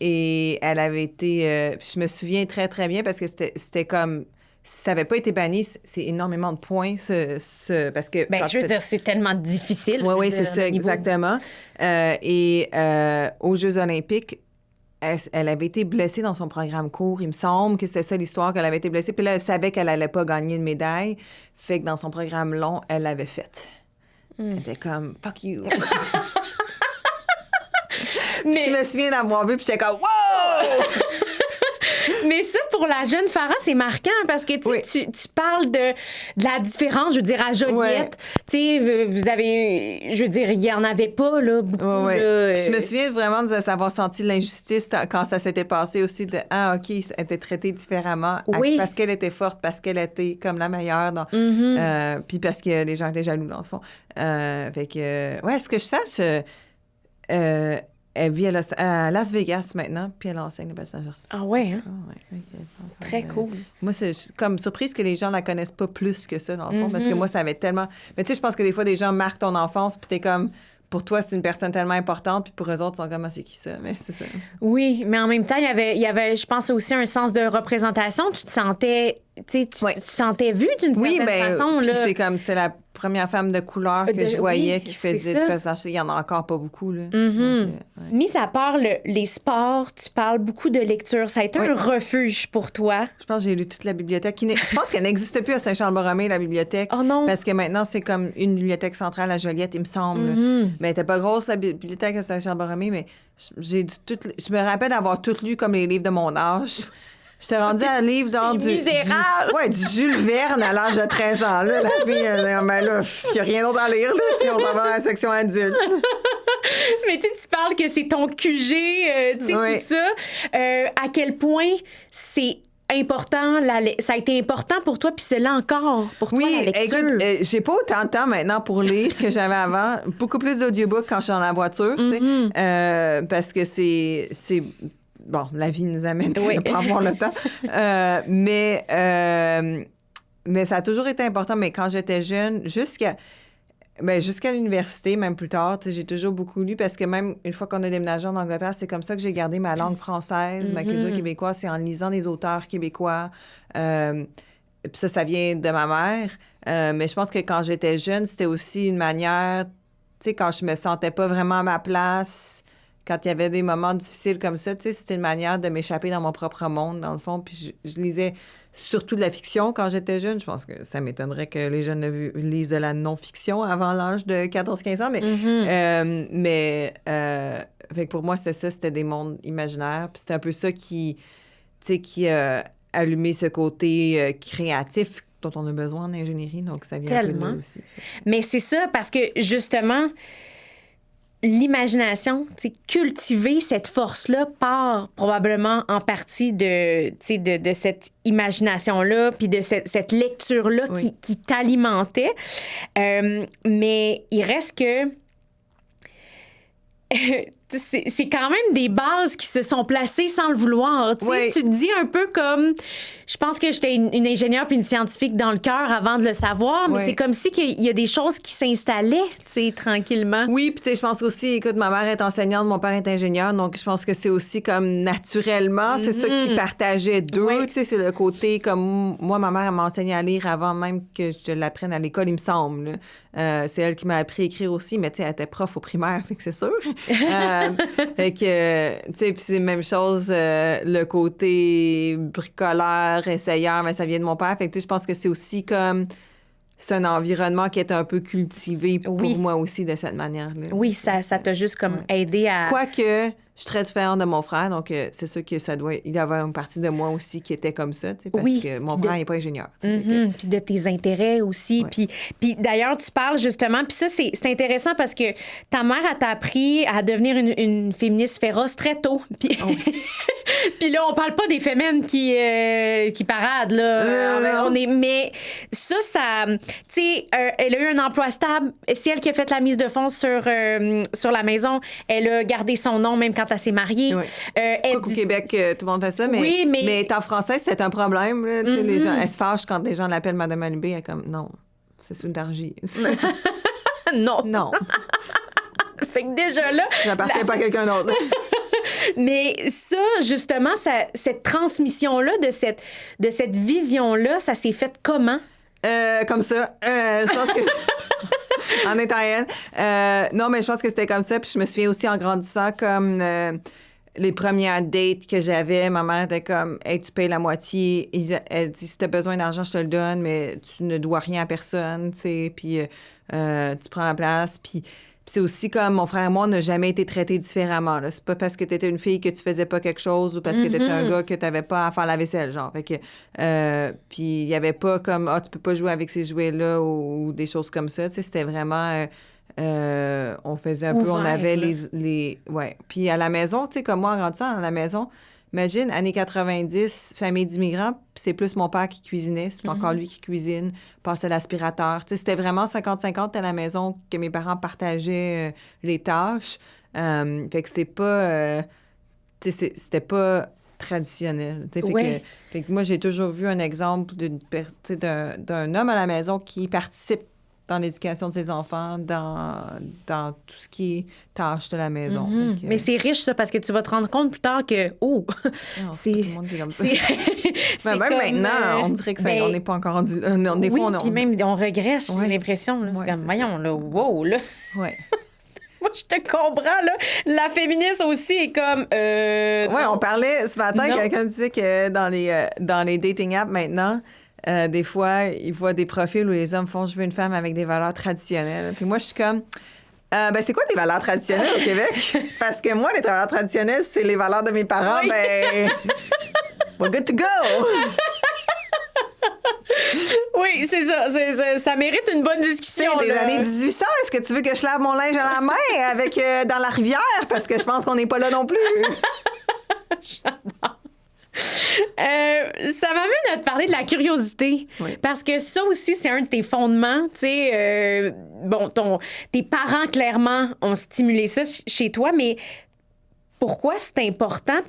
Et elle avait été... je me souviens très, très bien parce que c'était comme... Si ça n'avait pas été banni, c'est énormément de points. Parce que, Ben, je veux dire, c'est tellement difficile. Oui, je c'est veux dire, ça, le niveau. exactement. Aux Jeux olympiques, elle avait été blessée dans son programme court. Il me semble que c'était ça l'histoire, qu'elle avait été blessée. Puis là, elle savait qu'elle n'allait pas gagner de médaille. Fait que dans son programme long, elle l'avait faite. Elle était comme « fuck you ». Puis je me souviens d'avoir vu, puis j'étais comme « wow ». Mais ça, pour la jeune Farah, c'est marquant parce que Oui. tu parles de la différence, je veux dire, à Joliette. Tu sais, vous avez... Je veux dire, il n'y en avait pas, là, beaucoup. Ouais. Là, Puis je me souviens vraiment d'avoir senti l'injustice quand ça s'était passé aussi de OK, elle était traitée différemment Oui. parce qu'elle était forte, parce qu'elle était comme la meilleure dans puis parce que les gens étaient jaloux dans le fond. Fait que ouais, ce que je sache elle vit à Las Vegas maintenant, puis elle enseigne le patinage artistique. Ah ouais, hein? Ouais. Très cool. Moi, je suis comme surprise que les gens la connaissent pas plus que ça, dans le fond, parce que moi, ça avait tellement... Mais tu sais, je pense que des fois, des gens marquent ton enfance, puis t'es comme... Pour toi, c'est une personne tellement importante, puis pour eux autres, ils sont comme, ah, c'est qui ça? Mais c'est ça. Oui, mais en même temps, il y avait, je pense, aussi un sens de représentation. Tu te sentais, tu sais, tu te sentais vue d'une certaine façon. Puis Là. c'est comme, c'est la première femme de couleur que je voyais qui faisait du passage. Il y en a encore pas beaucoup, là. Donc, Mis à part les sports, tu parles beaucoup de lecture. Ça a été un refuge pour toi. Je pense que j'ai lu toute la bibliothèque. Je pense qu'elle n'existe plus à Saint-Charles-Borromée, la bibliothèque. Oh non! Parce que maintenant, c'est comme une bibliothèque centrale à Joliette, il me semble. Mais elle était pas grosse, la bibliothèque à Saint-Charles-Borromée, mais je me rappelle d'avoir tout lu comme les livres de mon âge. J'étais rendue à un livre genre du Jules Verne à l'âge de 13 ans. Là, la fille, elle là, il n'y a rien d'autre à lire. Là, on s'en va dans la section adulte. Mais tu parles que c'est ton QG, tout ça. À quel point c'est important, ça a été important pour toi, puis cela encore pour toi, la lecture. Écoute, j'ai pas autant de temps maintenant pour lire que j'avais avant. Beaucoup plus d'audiobook quand je suis dans la voiture, tu sais, parce que c'est... Bon, la vie nous amène à pas avoir le temps. Mais ça a toujours été important. Mais quand j'étais jeune, jusqu'à l'université, même plus tard, j'ai toujours beaucoup lu parce que même une fois qu'on a déménagé en Angleterre, c'est comme ça que j'ai gardé ma langue française, ma culture québécoise, c'est en lisant des auteurs québécois. Puis ça vient de ma mère. Mais je pense que quand j'étais jeune, c'était aussi une manière, tu sais, quand je me sentais pas vraiment à ma place, quand il y avait des moments difficiles comme ça, tu sais, c'était une manière de m'échapper dans mon propre monde, dans le fond. Puis je lisais surtout de la fiction quand j'étais jeune. Je pense que ça m'étonnerait que les jeunes lisent de la non-fiction avant l'âge de 14-15 ans. Mais fait que pour moi, c'était ça, c'était des mondes imaginaires. Puis c'était un peu ça qui a allumé ce côté créatif dont on a besoin en ingénierie. Donc, ça vient un peu de là aussi. Mais c'est ça, parce que justement... L'imagination, cultiver cette force-là part probablement en partie de cette imagination-là, puis de cette lecture-là qui t'alimentait. Mais il reste que... c'est quand même des bases qui se sont placées sans le vouloir. Tu te dis un peu comme... Je pense que j'étais une ingénieure puis une scientifique dans le cœur avant de le savoir, mais c'est comme si il y a des choses qui s'installaient, tranquillement. Oui, puis je pense aussi, écoute, ma mère est enseignante, mon père est ingénieur, donc je pense que c'est aussi comme naturellement, c'est ça qui partageait d'eux, c'est le côté comme... Moi, ma mère, elle m'a enseigné à lire avant même que je l'apprenne à l'école, il me semble. C'est elle qui m'a appris à écrire aussi, mais elle était prof au primaire, fait que c'est sûr. Fait que, tu sais, puis c'est la même chose, le côté bricoleur, essayeur, mais ça vient de mon père. Fait que, tu sais, je pense que c'est aussi comme... C'est un environnement qui est un peu cultivé pour moi aussi de cette manière-là. Oui, ça t'a juste comme aidé à... Quoique, je suis très différente de mon frère, donc c'est sûr que il y avait une partie de moi aussi qui était comme ça, parce que mon frère n'est pas ingénieur. Puis de tes intérêts aussi. Puis d'ailleurs, tu parles justement, puis ça, c'est intéressant parce que ta mère, elle t'a appris à devenir une féministe féroce très tôt. Puis puis là, on parle pas des féminines qui paradent, là. Mais ça, tu sais, elle a eu un emploi stable. C'est elle qui a fait la mise de fonds sur la maison. Elle a gardé son nom même quand elle s'est mariée. Au Québec, tout le monde fait ça, mais étant française, c'est un problème. Là, les gens, elle se fâche quand les gens l'appellent Madame Alubé. Elle est comme, non, c'est sous d'argile. Non. Fait que déjà là... Ça n'appartient pas à quelqu'un d'autre. Mais ça, justement, cette transmission-là, de cette vision-là, ça s'est fait comment? Comme ça. Je pense que... en étant elle. Non, mais je pense que c'était comme ça. Puis je me souviens aussi en grandissant comme... les premières dates que j'avais, ma mère était comme, hey, tu payes la moitié. Elle dit, si tu as besoin d'argent, je te le donne, mais tu ne dois rien à personne, tu sais. Puis tu prends la place. Puis, tu c'est aussi comme mon frère et moi, on n'a jamais été traités différemment. Là. C'est pas parce que t'étais une fille que tu faisais pas quelque chose ou parce que t'étais un gars que t'avais pas à faire la vaisselle, genre. Fait que, puis il y avait pas comme, tu peux pas jouer avec ces jouets-là ou des choses comme ça. Tu sais, c'était vraiment... on faisait un peu, on avait les... Ouais. Puis à la maison, tu sais, comme moi, en grandissant à la maison, imagine, années 90, famille d'immigrants, puis c'est plus mon père qui cuisinait, c'est encore lui qui cuisine, passait l'aspirateur. Tu sais, c'était vraiment 50-50 à la maison que mes parents partageaient les tâches. Fait que c'est pas... tu sais, c'était pas traditionnel. Tu sais, fait que moi, j'ai toujours vu un exemple d'un homme à la maison qui participe dans l'éducation de ses enfants, dans tout ce qui est tâches de la maison. Mm-hmm. Mais c'est riche, ça, parce que tu vas te rendre compte plus tard que, c'est... Tout le monde est comme ça. C'est même comme, maintenant, on dirait que ça, on n'est pas encore rendu... des fois, puis même, on regresse, j'ai l'impression. Là. C'est comme, voyons, là, wow, là. Ouais. Moi, je te comprends, là. La féministe aussi est comme... Oui, on parlait ce matin, quelqu'un disait que dans les dating apps maintenant... des fois, ils voient des profils où les hommes font « Je veux une femme avec des valeurs traditionnelles ». Puis moi, je suis comme c'est quoi tes valeurs traditionnelles au Québec? Parce que moi, les valeurs traditionnelles, c'est les valeurs de mes parents. Oui. Ben, we're good to go! Oui, c'est ça. Ça mérite une bonne discussion. Des années 1800, est-ce que tu veux que je lave mon linge à la main avec dans la rivière? Parce que je pense qu'on n'est pas là non plus. J'adore. Ça m'amène à te parler de la curiosité. Oui. Parce que ça aussi, c'est un de tes fondements. Tu sais, tes parents, clairement, ont stimulé ça chez toi, mais pourquoi c'est important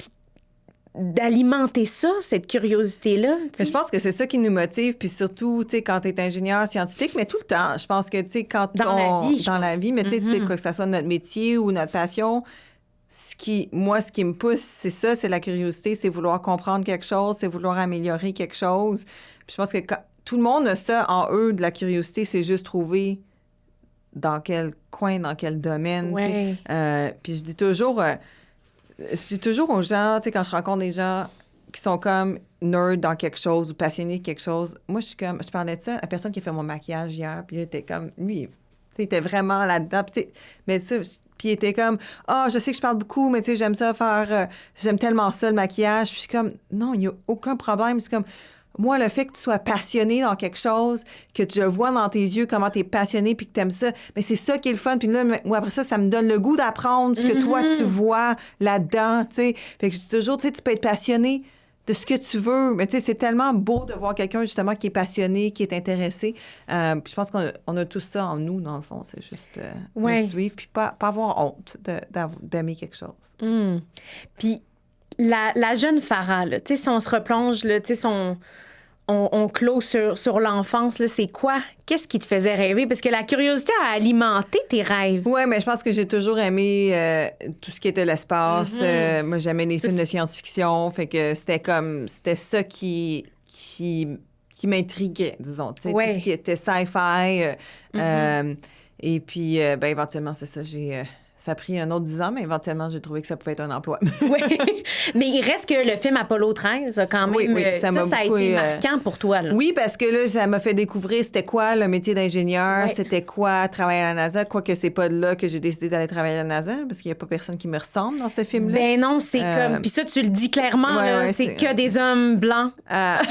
d'alimenter ça, cette curiosité-là? Mais je pense que c'est ça qui nous motive, puis surtout, tu sais, quand tu es ingénieur scientifique, mais tout le temps. Je pense que, tu sais, quand dans la vie, mais tu sais, que ça soit notre métier ou notre passion, ce qui me pousse, c'est ça, c'est la curiosité, c'est vouloir comprendre quelque chose, c'est vouloir améliorer quelque chose. Puis je pense que tout le monde a ça en eux, de la curiosité, c'est juste trouver dans quel coin, dans quel domaine. Ouais. Puis je dis toujours aux gens, tu sais, quand je rencontre des gens qui sont comme nerds dans quelque chose ou passionnés de quelque chose, moi, je parlais de ça à la personne qui a fait mon maquillage hier, puis il était comme, lui, il était vraiment là-dedans. Mais ça... Puis il était comme, je sais que je parle beaucoup, mais tu sais, j'aime ça faire, j'aime tellement ça, le maquillage. Puis je suis comme, non, il n'y a aucun problème. C'est comme, moi, le fait que tu sois passionné dans quelque chose, que je vois dans tes yeux comment tu es passionné puis que tu aimes ça, mais c'est ça qui est le fun. Puis là, moi, après ça me donne le goût d'apprendre ce que toi, tu vois là-dedans, tu sais. Fait que je dis toujours, tu sais, tu peux être passionné de ce que tu veux. Mais tu sais, c'est tellement beau de voir quelqu'un, justement, qui est passionné, qui est intéressé. Puis je pense qu'on a tout ça en nous, dans le fond. C'est juste le suivre, puis pas avoir honte d'aimer quelque chose. Puis la jeune Farah, là, tu sais, si on se replonge, là, tu sais, on clôt sur l'enfance, là, c'est quoi? Qu'est-ce qui te faisait rêver? Parce que la curiosité a alimenté tes rêves. Oui, mais je pense que j'ai toujours aimé tout ce qui était l'espace. Moi, j'aimais les films de science-fiction. Fait que c'était ça qui m'intriguait, disons. Tout ce qui était sci-fi. Et puis, éventuellement, c'est ça, ça a pris un autre 10 ans, mais éventuellement, j'ai trouvé que ça pouvait être un emploi. Oui, mais il reste que le film Apollo 13 a quand même... Oui, ça a été marquant pour toi. Là. Oui, parce que là, ça m'a fait découvrir c'était quoi le métier d'ingénieur, c'était quoi travailler à la NASA, quoique c'est pas là que j'ai décidé d'aller travailler à la NASA, parce qu'il n'y a pas personne qui me ressemble dans ce film-là. Ben non, c'est comme... Puis ça, tu le dis clairement, là, c'est que des hommes blancs. À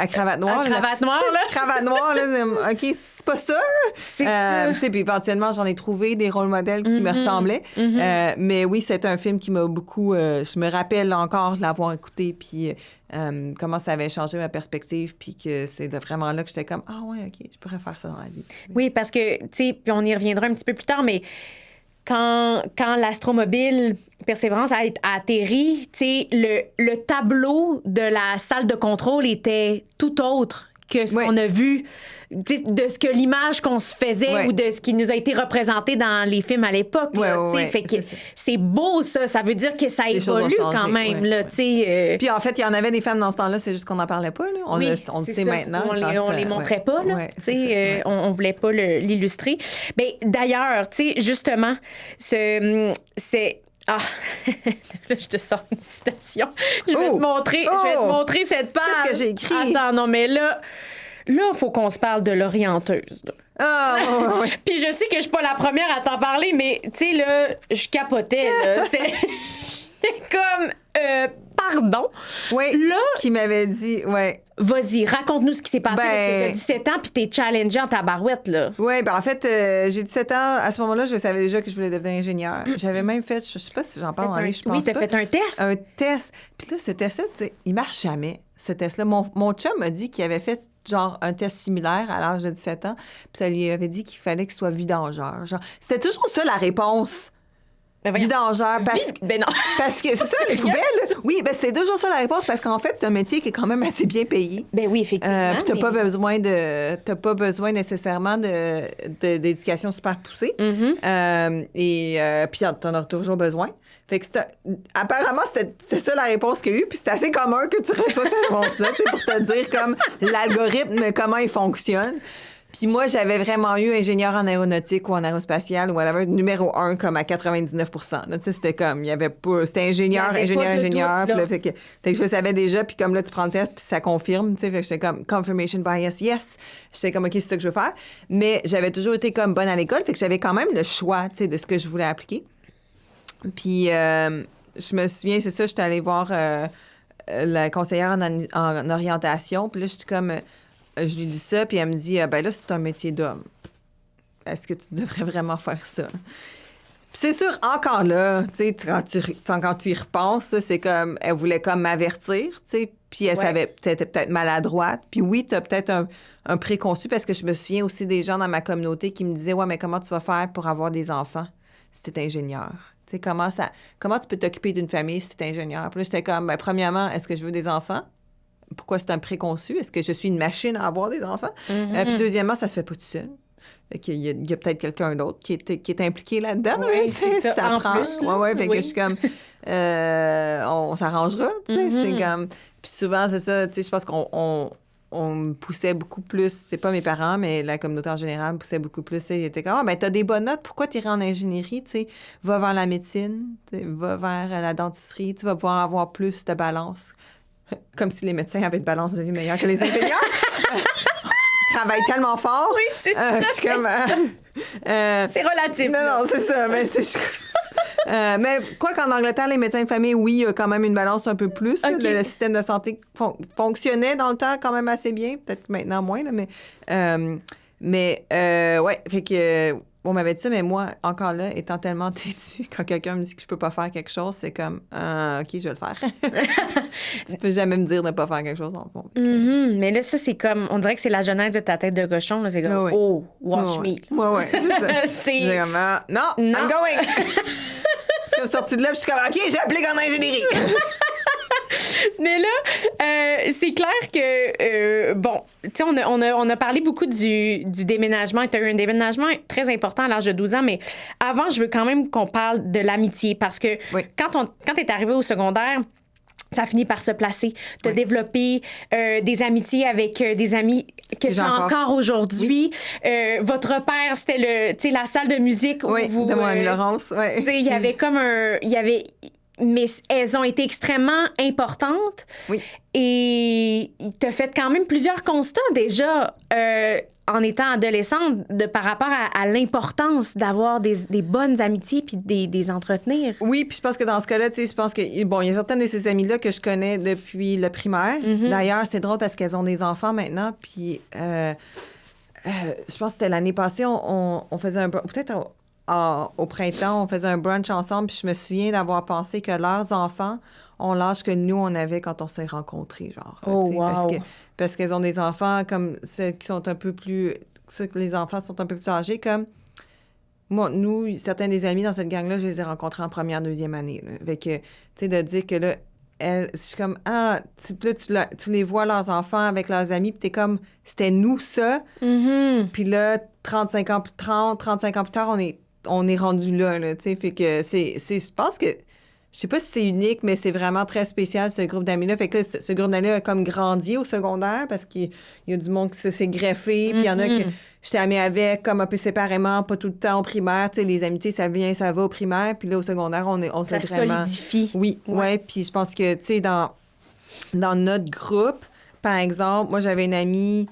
cravate noire. À cravate noire, là. Cravate noire, là. OK, c'est pas ça, là. C'est ça. Puis éventuellement, j'en ai trouvé des rôles modèles qui me ressemblaient. Mais oui, c'est un film qui m'a beaucoup... je me rappelle encore de l'avoir écouté, puis comment ça avait changé ma perspective, puis que c'est vraiment là que j'étais comme, OK, je pourrais faire ça dans la vie. Oui, parce que, tu sais, puis on y reviendra un petit peu plus tard, mais quand l'astromobile Persévérance a atterri, tu sais, le tableau de la salle de contrôle était tout autre que ce qu'on a vu, de ce que l'image qu'on se faisait ou de ce qui nous a été représenté dans les films à l'époque. Fait que c'est beau, ça. Ça veut dire que ça évolue quand même. Là, Puis en fait, il y en avait des femmes dans ce temps-là, c'est juste qu'on n'en parlait pas. Là. On le sait maintenant. On les montrait pas. Là, on voulait pas l'illustrer. Mais d'ailleurs, justement, c'est... Ah, là, je te sors une citation. Je vais te montrer cette page. Qu'est-ce que j'ai écrit? Attends, non, mais là, Là, il faut qu'on se parle de l'orienteuse. Là. Ah, ouais. Puis je sais que je suis pas la première à t'en parler, mais tu sais, là, je capotais, là. C'est comme, pardon. Oui, Là, qui m'avait dit, ouais. vas-y, raconte-nous ce qui s'est passé, parce que t'as 17 ans, puis t'es challengée en tabarouette, là. Oui, ben en fait, j'ai 17 ans. À ce moment-là, je savais déjà que je voulais devenir ingénieur. J'avais même fait, je sais pas si j'en parle dans les, je pense Oui, t'as pas. fait un test. Un test. Puis là, ce test-là, tu sais, il marche jamais, ce test-là. Mon chum m'a dit qu'il avait fait genre un test similaire à l'âge de 17 ans, puis ça lui avait dit qu'il fallait qu'il soit vidangeur. Genre, c'était toujours ça la réponse. Ben voyons. Vidangeur, Ben non. parce que c'est ça, les poubelles. Oui, ben c'est toujours ça la réponse, parce qu'en fait, c'est un métier qui est quand même assez bien payé. Ben oui, effectivement. Puis t'as pas besoin nécessairement d'éducation super poussée. Puis t'en as toujours besoin. Fait que apparemment, c'est ça la réponse qu'il y a eu, puis c'est assez commun que tu reçois cette réponse-là, tu sais, pour te dire comme l'algorithme, comment il fonctionne. Puis moi, j'avais vraiment eu ingénieur en aéronautique ou en aérospatial ou whatever, numéro 1 comme à 99 là. Tu sais, c'était comme, il y avait pas... C'était ingénieur. Puis là, fait que je savais déjà, puis comme là, tu prends le test, puis ça confirme, tu sais, fait que j'étais comme, confirmation bias, yes. J'étais comme, OK, c'est ça que je veux faire. Mais j'avais toujours été comme bonne à l'école, fait que j'avais quand même le choix, tu sais, de ce que je voulais appliquer. Puis je me souviens, c'est ça, j'étais allée voir la conseillère en orientation, puis là, j'étais comme... je lui dis ça, puis elle me dit, ben là, c'est un métier d'homme. Est-ce que tu devrais vraiment faire ça? Puis c'est sûr, encore là, tu sais, quand tu y repenses, c'est comme, elle voulait comme m'avertir, tu sais, puis elle savait peut-être maladroite. Puis oui, tu as peut-être un préconçu, parce que je me souviens aussi des gens dans ma communauté qui me disaient, ouais, mais comment tu vas faire pour avoir des enfants si t'es ingénieur? Tu sais, comment tu peux t'occuper d'une famille si t'es ingénieur? Puis là, j'étais comme, ben, premièrement, est-ce que je veux des enfants? Pourquoi c'est un préconçu? Est-ce que je suis une machine à avoir des enfants? Puis deuxièmement, ça se fait pas tout seul. Il y a peut-être quelqu'un d'autre qui est impliqué là-dedans. Oui, c'est ça prend. Plus, fait que je suis comme... on s'arrangera, tu sais. C'est comme... Puis souvent, c'est ça, tu sais, je pense qu'on me poussait beaucoup plus. C'est pas mes parents, mais la communauté en général me poussait beaucoup plus. Ils étaient comme, ben t'as des bonnes notes, pourquoi t'irais en ingénierie, tu sais? Va vers la médecine, va vers la dentisterie, tu vas pouvoir avoir plus de balance. Comme si les médecins avaient de balance de vie meilleure que les ingénieurs. Ils travaillent tellement fort. Oui, c'est ça. Je suis comme... c'est relatif. Non, c'est ça. Mais quoi qu'en Angleterre, les médecins de famille, oui, il y a quand même une balance un peu plus. Okay. Le système de santé fonctionnait dans le temps quand même assez bien. Peut-être maintenant moins, là, mais ouais, fait que... on m'avait dit ça, mais moi, encore là, étant tellement têtue, quand quelqu'un me dit que je peux pas faire quelque chose, c'est comme, OK, je vais le faire. Tu peux jamais me dire de pas faire quelque chose, en fond. Mais là, ça, c'est comme, on dirait que c'est la genèse de ta tête de cochon. Là. C'est comme, oh, watch me. Ouais, c'est ça. C'est comme, non, I'm going. C'est comme sorti de là, puis je suis comme, OK, j'ai appelé en ingénierie. Mais là, c'est clair que, bon, tu sais, on a parlé beaucoup du déménagement. Tu as eu un déménagement très important à l'âge de 12 ans, mais avant, je veux quand même qu'on parle de l'amitié parce que quand tu es arrivé au secondaire, ça finit par se placer. Tu as développé des amitiés avec des amis que tu as encore aujourd'hui. Votre repère, c'était la salle de musique où vous... de mon amie Laurence. Il y avait comme mais elles ont été extrêmement importantes. Oui. Et tu as fait quand même plusieurs constats déjà en étant adolescente par rapport à l'importance d'avoir des bonnes amitiés puis des entretenir. Oui, puis je pense que dans ce cas-là, tu sais, je pense que, bon, il y a certaines de ces amies-là que je connais depuis le primaire. D'ailleurs, c'est drôle parce qu'elles ont des enfants maintenant, puis je pense que c'était l'année passée, on faisait un... Peut-être... au printemps, on faisait un brunch ensemble, puis je me souviens d'avoir pensé que leurs enfants ont l'âge que nous, on avait quand on s'est rencontrés, genre. Oh, wow. Parce qu'elles ont des enfants comme ceux qui sont un peu plus... Ceux que les enfants sont un peu plus âgés, comme... Moi, nous, certains des amis dans cette gang-là, je les ai rencontrés en première, deuxième année. Là. Fait que, tu sais, de dire que là, je suis comme, tu les vois, leurs enfants, avec leurs amis, puis t'es comme, c'était nous, ça. Puis là, 35 ans plus tard, on est rendu là, tu sais, fait que je pense que, je sais pas si c'est unique, mais c'est vraiment très spécial, ce groupe d'amis-là. Fait que là, ce groupe d'amis-là a comme grandi au secondaire parce qu'il y a du monde qui s'est greffé, puis il y en a que j'étais amie avec, comme un peu séparément, pas tout le temps au primaire, tu sais, les amitiés, ça vient, ça va au primaire, puis là, au secondaire, on s'est vraiment... Ça solidifie. Oui, ouais, puis je pense que, tu sais, dans notre groupe, par exemple, moi, j'avais une amie...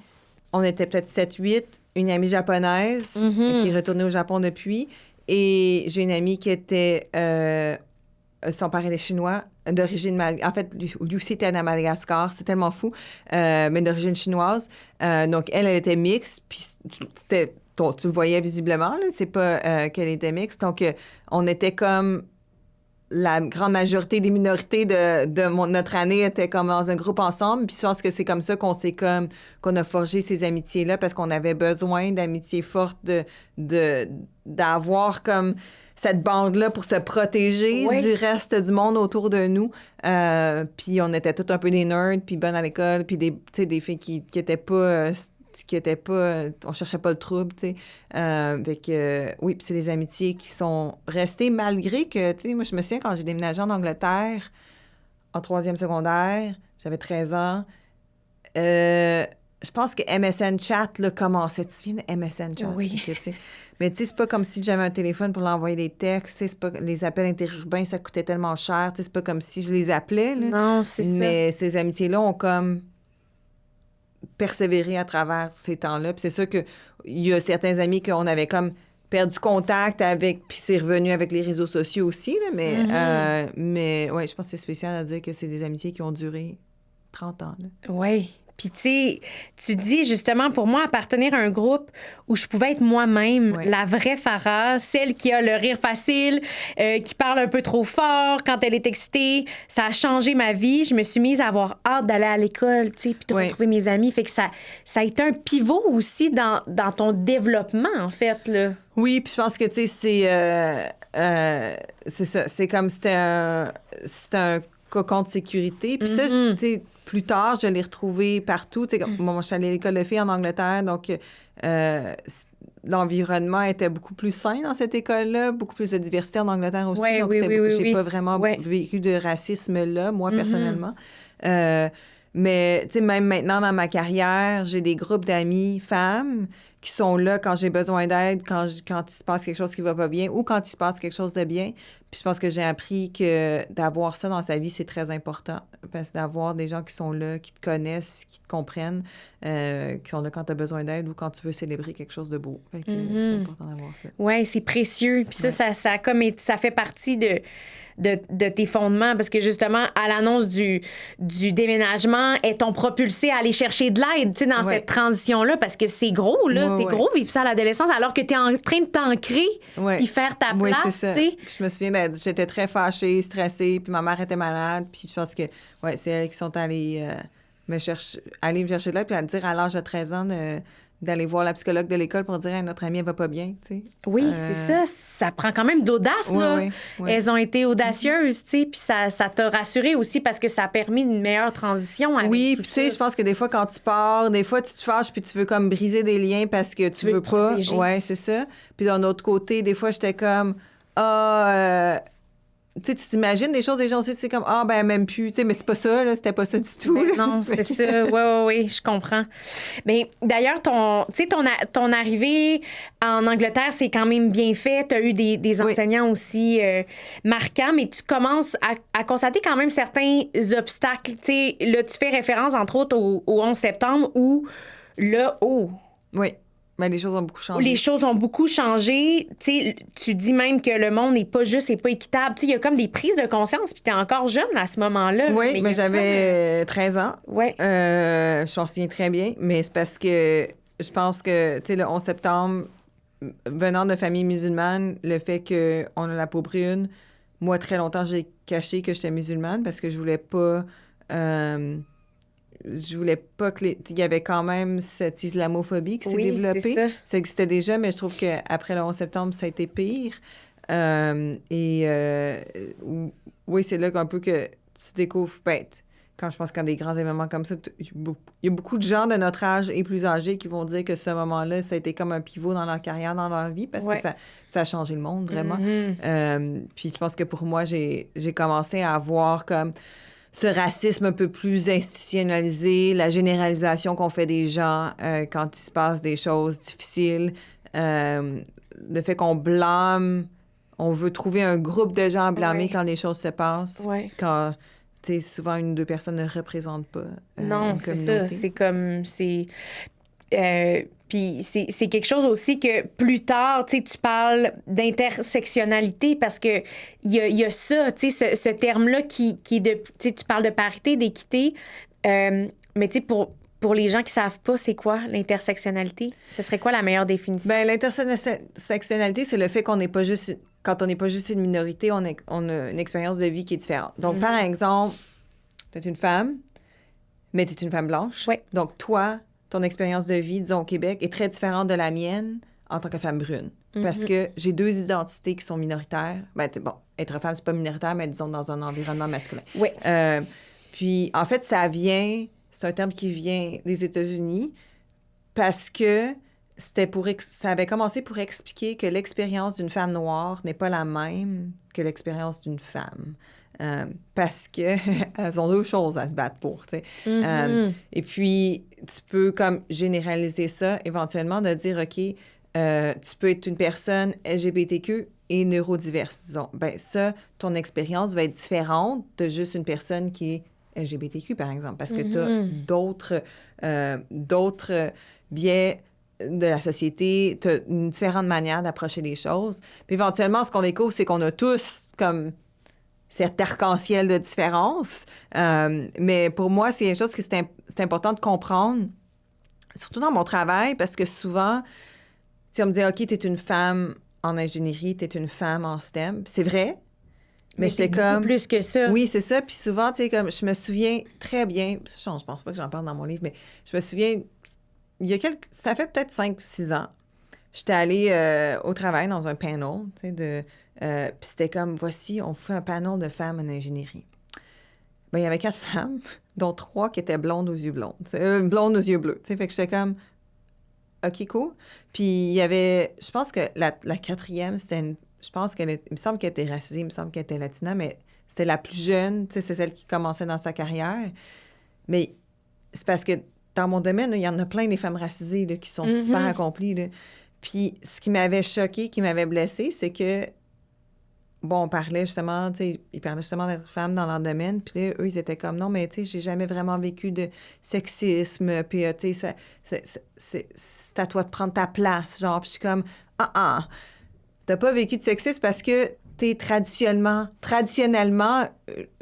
on était peut-être 7-8, une amie japonaise qui est retournée au Japon depuis, et j'ai une amie qui était... son père était chinois, d'origine... En fait, lui aussi était à Madagascar, c'est tellement fou, mais d'origine chinoise. Donc, elle était mixte, puis c'était... Tu le voyais visiblement, là, c'est pas qu'elle était mixte. Donc, on était comme... La grande majorité des minorités de notre année étaient comme dans un groupe ensemble. Puis je pense que c'est comme ça qu'on a forgé ces amitiés-là, parce qu'on avait besoin d'amitiés fortes, d'avoir comme cette bande-là pour se protéger du reste du monde autour de nous. Puis on était tous un peu des nerds, puis bonnes à l'école, puis des filles qui étaient pas... on cherchait pas le trouble, tu sais. Oui, puis c'est des amitiés qui sont restées malgré que, tu sais, moi, je me souviens quand j'ai déménagé en Angleterre, en 3e secondaire, j'avais 13 ans, je pense que MSN Chat, là, commençait. Tu te souviens de MSN Chat? Oui. Mais tu sais, c'est pas comme si j'avais un téléphone pour l'envoyer des textes, c'est pas... Les appels interurbains, ça coûtait tellement cher, tu sais, c'est pas comme si je les appelais, là. Non, c'est ça. Mais ces amitiés-là ont comme... persévérer à travers ces temps-là. Puis c'est sûr qu'il y a certains amis qu'on avait comme perdu contact avec, puis c'est revenu avec les réseaux sociaux aussi, là, mais ouais, je pense que c'est spécial à dire que c'est des amitiés qui ont duré 30 ans. Oui. Puis, tu sais, tu dis justement, pour moi, appartenir à un groupe où je pouvais être moi-même, la vraie Farah, celle qui a le rire facile, qui parle un peu trop fort quand elle est excitée, ça a changé ma vie. Je me suis mise à avoir hâte d'aller à l'école, tu sais, puis de retrouver mes amis. Fait que ça a été un pivot aussi dans ton développement, en fait, là. Oui, puis je pense que, tu sais, c'est ça. C'est comme c'était un cocon de sécurité. Puis ça, tu sais, plus tard, je l'ai retrouvé partout. Tu sais, moi, je suis allée à l'école de filles en Angleterre, donc l'environnement était beaucoup plus sain dans cette école-là, beaucoup plus de diversité en Angleterre aussi. Ouais, donc, j'ai pas vraiment vécu de racisme-là, moi, personnellement. Mais, tu sais, même maintenant, dans ma carrière, j'ai des groupes d'amis femmes qui sont là quand j'ai besoin d'aide, quand il se passe quelque chose qui va pas bien ou quand il se passe quelque chose de bien. Puis je pense que j'ai appris que d'avoir ça dans sa vie, c'est très important. Parce que d'avoir des gens qui sont là, qui te connaissent, qui te comprennent, qui sont là quand tu as besoin d'aide ou quand tu veux célébrer quelque chose de beau. Fait que c'est important d'avoir ça. Oui, c'est précieux. Puis ça fait partie de tes fondements, parce que justement, à l'annonce du déménagement, est-on propulsé à aller chercher de l'aide, tu sais, dans cette transition-là, parce que c'est gros, là, gros vivre ça à l'adolescence, alors que t'es en train de t'ancrer puis faire ta place, c'est ça. Tu sais. Puis je me souviens, j'étais très fâchée, stressée, puis ma mère était malade, puis je pense que, c'est elles qui sont allées me chercher de l'aide, puis à me dire à l'âge de 13 ans d'aller voir la psychologue de l'école pour dire notre amie, elle va pas bien, tu sais. Oui, c'est ça. Ça prend quand même d'audace, là. Oui. Elles ont été audacieuses, tu sais, puis ça t'a rassuré aussi parce que ça a permis une meilleure transition avec puis tu sais, je pense que des fois, quand tu pars, des fois, tu te fâches puis tu veux comme briser des liens parce que tu veux pas. Protéger. Ouais, c'est ça. Puis d'un autre côté, des fois, j'étais comme, tu sais, tu t'imagines des choses, des gens aussi, c'est comme, même plus, tu sais, mais c'est pas ça, là, c'était pas ça du tout. Mais non, c'est ça. Oui, je comprends. Mais d'ailleurs, ton arrivée en Angleterre, c'est quand même bien fait. Tu as eu des enseignants aussi marquants, mais tu commences à constater quand même certains obstacles. Tu sais, là, tu fais référence, entre autres, au 11 septembre où, là, Oui. Mais les choses ont beaucoup changé. Les choses ont beaucoup changé. Tu dis même que le monde n'est pas juste et pas équitable. Il y a comme des prises de conscience, puis tu es encore jeune à ce moment-là. Oui, mais j'avais 13 ans. Oui. Je m'en souviens très bien, mais c'est parce que je pense que, tu sais, le 11 septembre, venant de famille musulmane, le fait qu'on a la peau brune, moi, très longtemps, j'ai caché que j'étais musulmane parce que je voulais pas... il y avait quand même cette islamophobie qui s'est développée. C'est ça. Ça existait déjà, mais je trouve qu'après le 11 septembre, ça a été pire. Oui, c'est là qu'un peu que tu découvres... quand je pense qu'à des grands événements comme ça, il y a beaucoup de gens de notre âge et plus âgés qui vont dire que ce moment-là, ça a été comme un pivot dans leur carrière, dans leur vie, parce que ça a changé le monde, vraiment. Puis je pense que pour moi, j'ai commencé à avoir comme... ce racisme un peu plus institutionnalisé, la généralisation qu'on fait des gens quand il se passe des choses difficiles, le fait qu'on blâme, on veut trouver un groupe de gens à blâmer quand les choses se passent, quand, tu sais, souvent une ou deux personnes ne représentent pas non, c'est ça, c'est comme... Puis c'est quelque chose aussi que plus tard, tu sais, tu parles d'intersectionnalité parce que il y a ça, tu sais, ce terme-là qui est de... Tu sais, tu parles de parité, d'équité, mais tu sais, pour les gens qui savent pas, c'est quoi l'intersectionnalité? Ce serait quoi la meilleure définition? Ben, l'intersectionnalité, c'est le fait qu'on n'est pas juste... Quand on n'est pas juste une minorité, on a une expérience de vie qui est différente. Donc, par exemple, tu es une femme, mais tu es une femme blanche. Oui. Donc, toi, ton expérience de vie, disons, au Québec, est très différente de la mienne en tant que femme brune. Parce que j'ai 2 identités qui sont minoritaires. Ben, bon, être femme, c'est pas minoritaire, mais disons dans un environnement masculin. Oui. Puis, en fait, c'est un terme qui vient des États-Unis parce que ça avait commencé pour expliquer que l'expérience d'une femme noire n'est pas la même que l'expérience d'une femme. Parce que elles ont 2 choses à se battre pour, tu sais. Et puis, tu peux comme généraliser ça éventuellement, de dire, OK, tu peux être une personne LGBTQ et neurodiverse, disons. Ben ça, ton expérience va être différente de juste une personne qui est LGBTQ, par exemple, parce que tu as d'autres biais de la société, tu as une différente manière d'approcher les choses. Puis éventuellement, ce qu'on découvre, c'est qu'on a tous comme cet arc-en-ciel de différence. Mais pour moi, c'est une chose que c'est important de comprendre, surtout dans mon travail, parce que souvent, tu sais, on me dit, OK, tu es une femme en ingénierie, tu es une femme en STEM. C'est vrai, mais c'est j'étais comme... plus que ça. Oui, c'est ça. Puis souvent, tu sais, comme je me souviens très bien, je pense pas que j'en parle dans mon livre, mais je me souviens, ça fait peut-être 5-6 ans, j'étais allée au travail dans un panel, tu sais, puis c'était comme, voici, on fait un panel de femmes en ingénierie. Ben, il y avait 4 femmes, dont 3 qui étaient blondes aux yeux blondes, blondes aux yeux bleus, tu sais, fait que j'étais comme, OK, cool. Puis il y avait, je pense que la 4e, il me semble qu'elle était racisée, il me semble qu'elle était latina, mais c'était la plus jeune, tu sais, c'est celle qui commençait dans sa carrière. Mais c'est parce que dans mon domaine, là, il y en a plein des femmes racisées là, qui sont super accomplies. Là. Puis ce qui m'avait choquée, qui m'avait blessée, c'est que, bon, on parlait justement, tu sais, ils parlaient justement d'être femmes dans leur domaine, puis là, eux, ils étaient comme, non, mais tu sais, j'ai jamais vraiment vécu de sexisme, puis tu sais, c'est à toi de prendre ta place, genre, puis je suis comme, t'as pas vécu de sexisme parce que t'es traditionnellement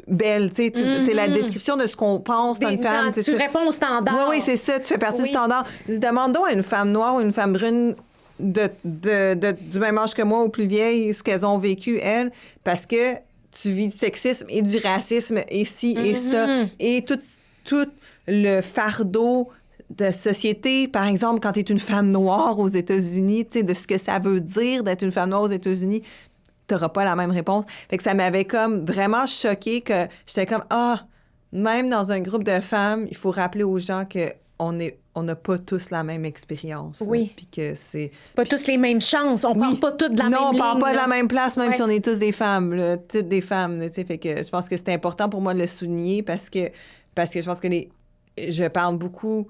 belle, tu sais, t'es la description de ce qu'on pense d'une femme. Tu réponds au standard. Oui, c'est ça, tu fais partie du standard. Demande donc à une femme noire ou une femme brune du même âge que moi ou plus vieille ce qu'elles ont vécu, elles, parce que tu vis du sexisme et du racisme et ci et ça, et tout le fardeau de société, par exemple, quand tu es une femme noire aux États-Unis, tu sais, de ce que ça veut dire d'être une femme noire aux États-Unis, tu n'auras pas la même réponse. Fait que ça m'avait comme vraiment choquée que j'étais comme, même dans un groupe de femmes, il faut rappeler aux gens qu'on n'a pas tous la même expérience. Oui. Puis que c'est... Pas tous les mêmes chances. On parle pas toutes de la même ligne. Non, on parle pas de la même place, même Ouais. si on est tous des femmes, là, toutes des femmes. Là, fait que je pense que c'est important pour moi de le souligner parce que je pense que je parle beaucoup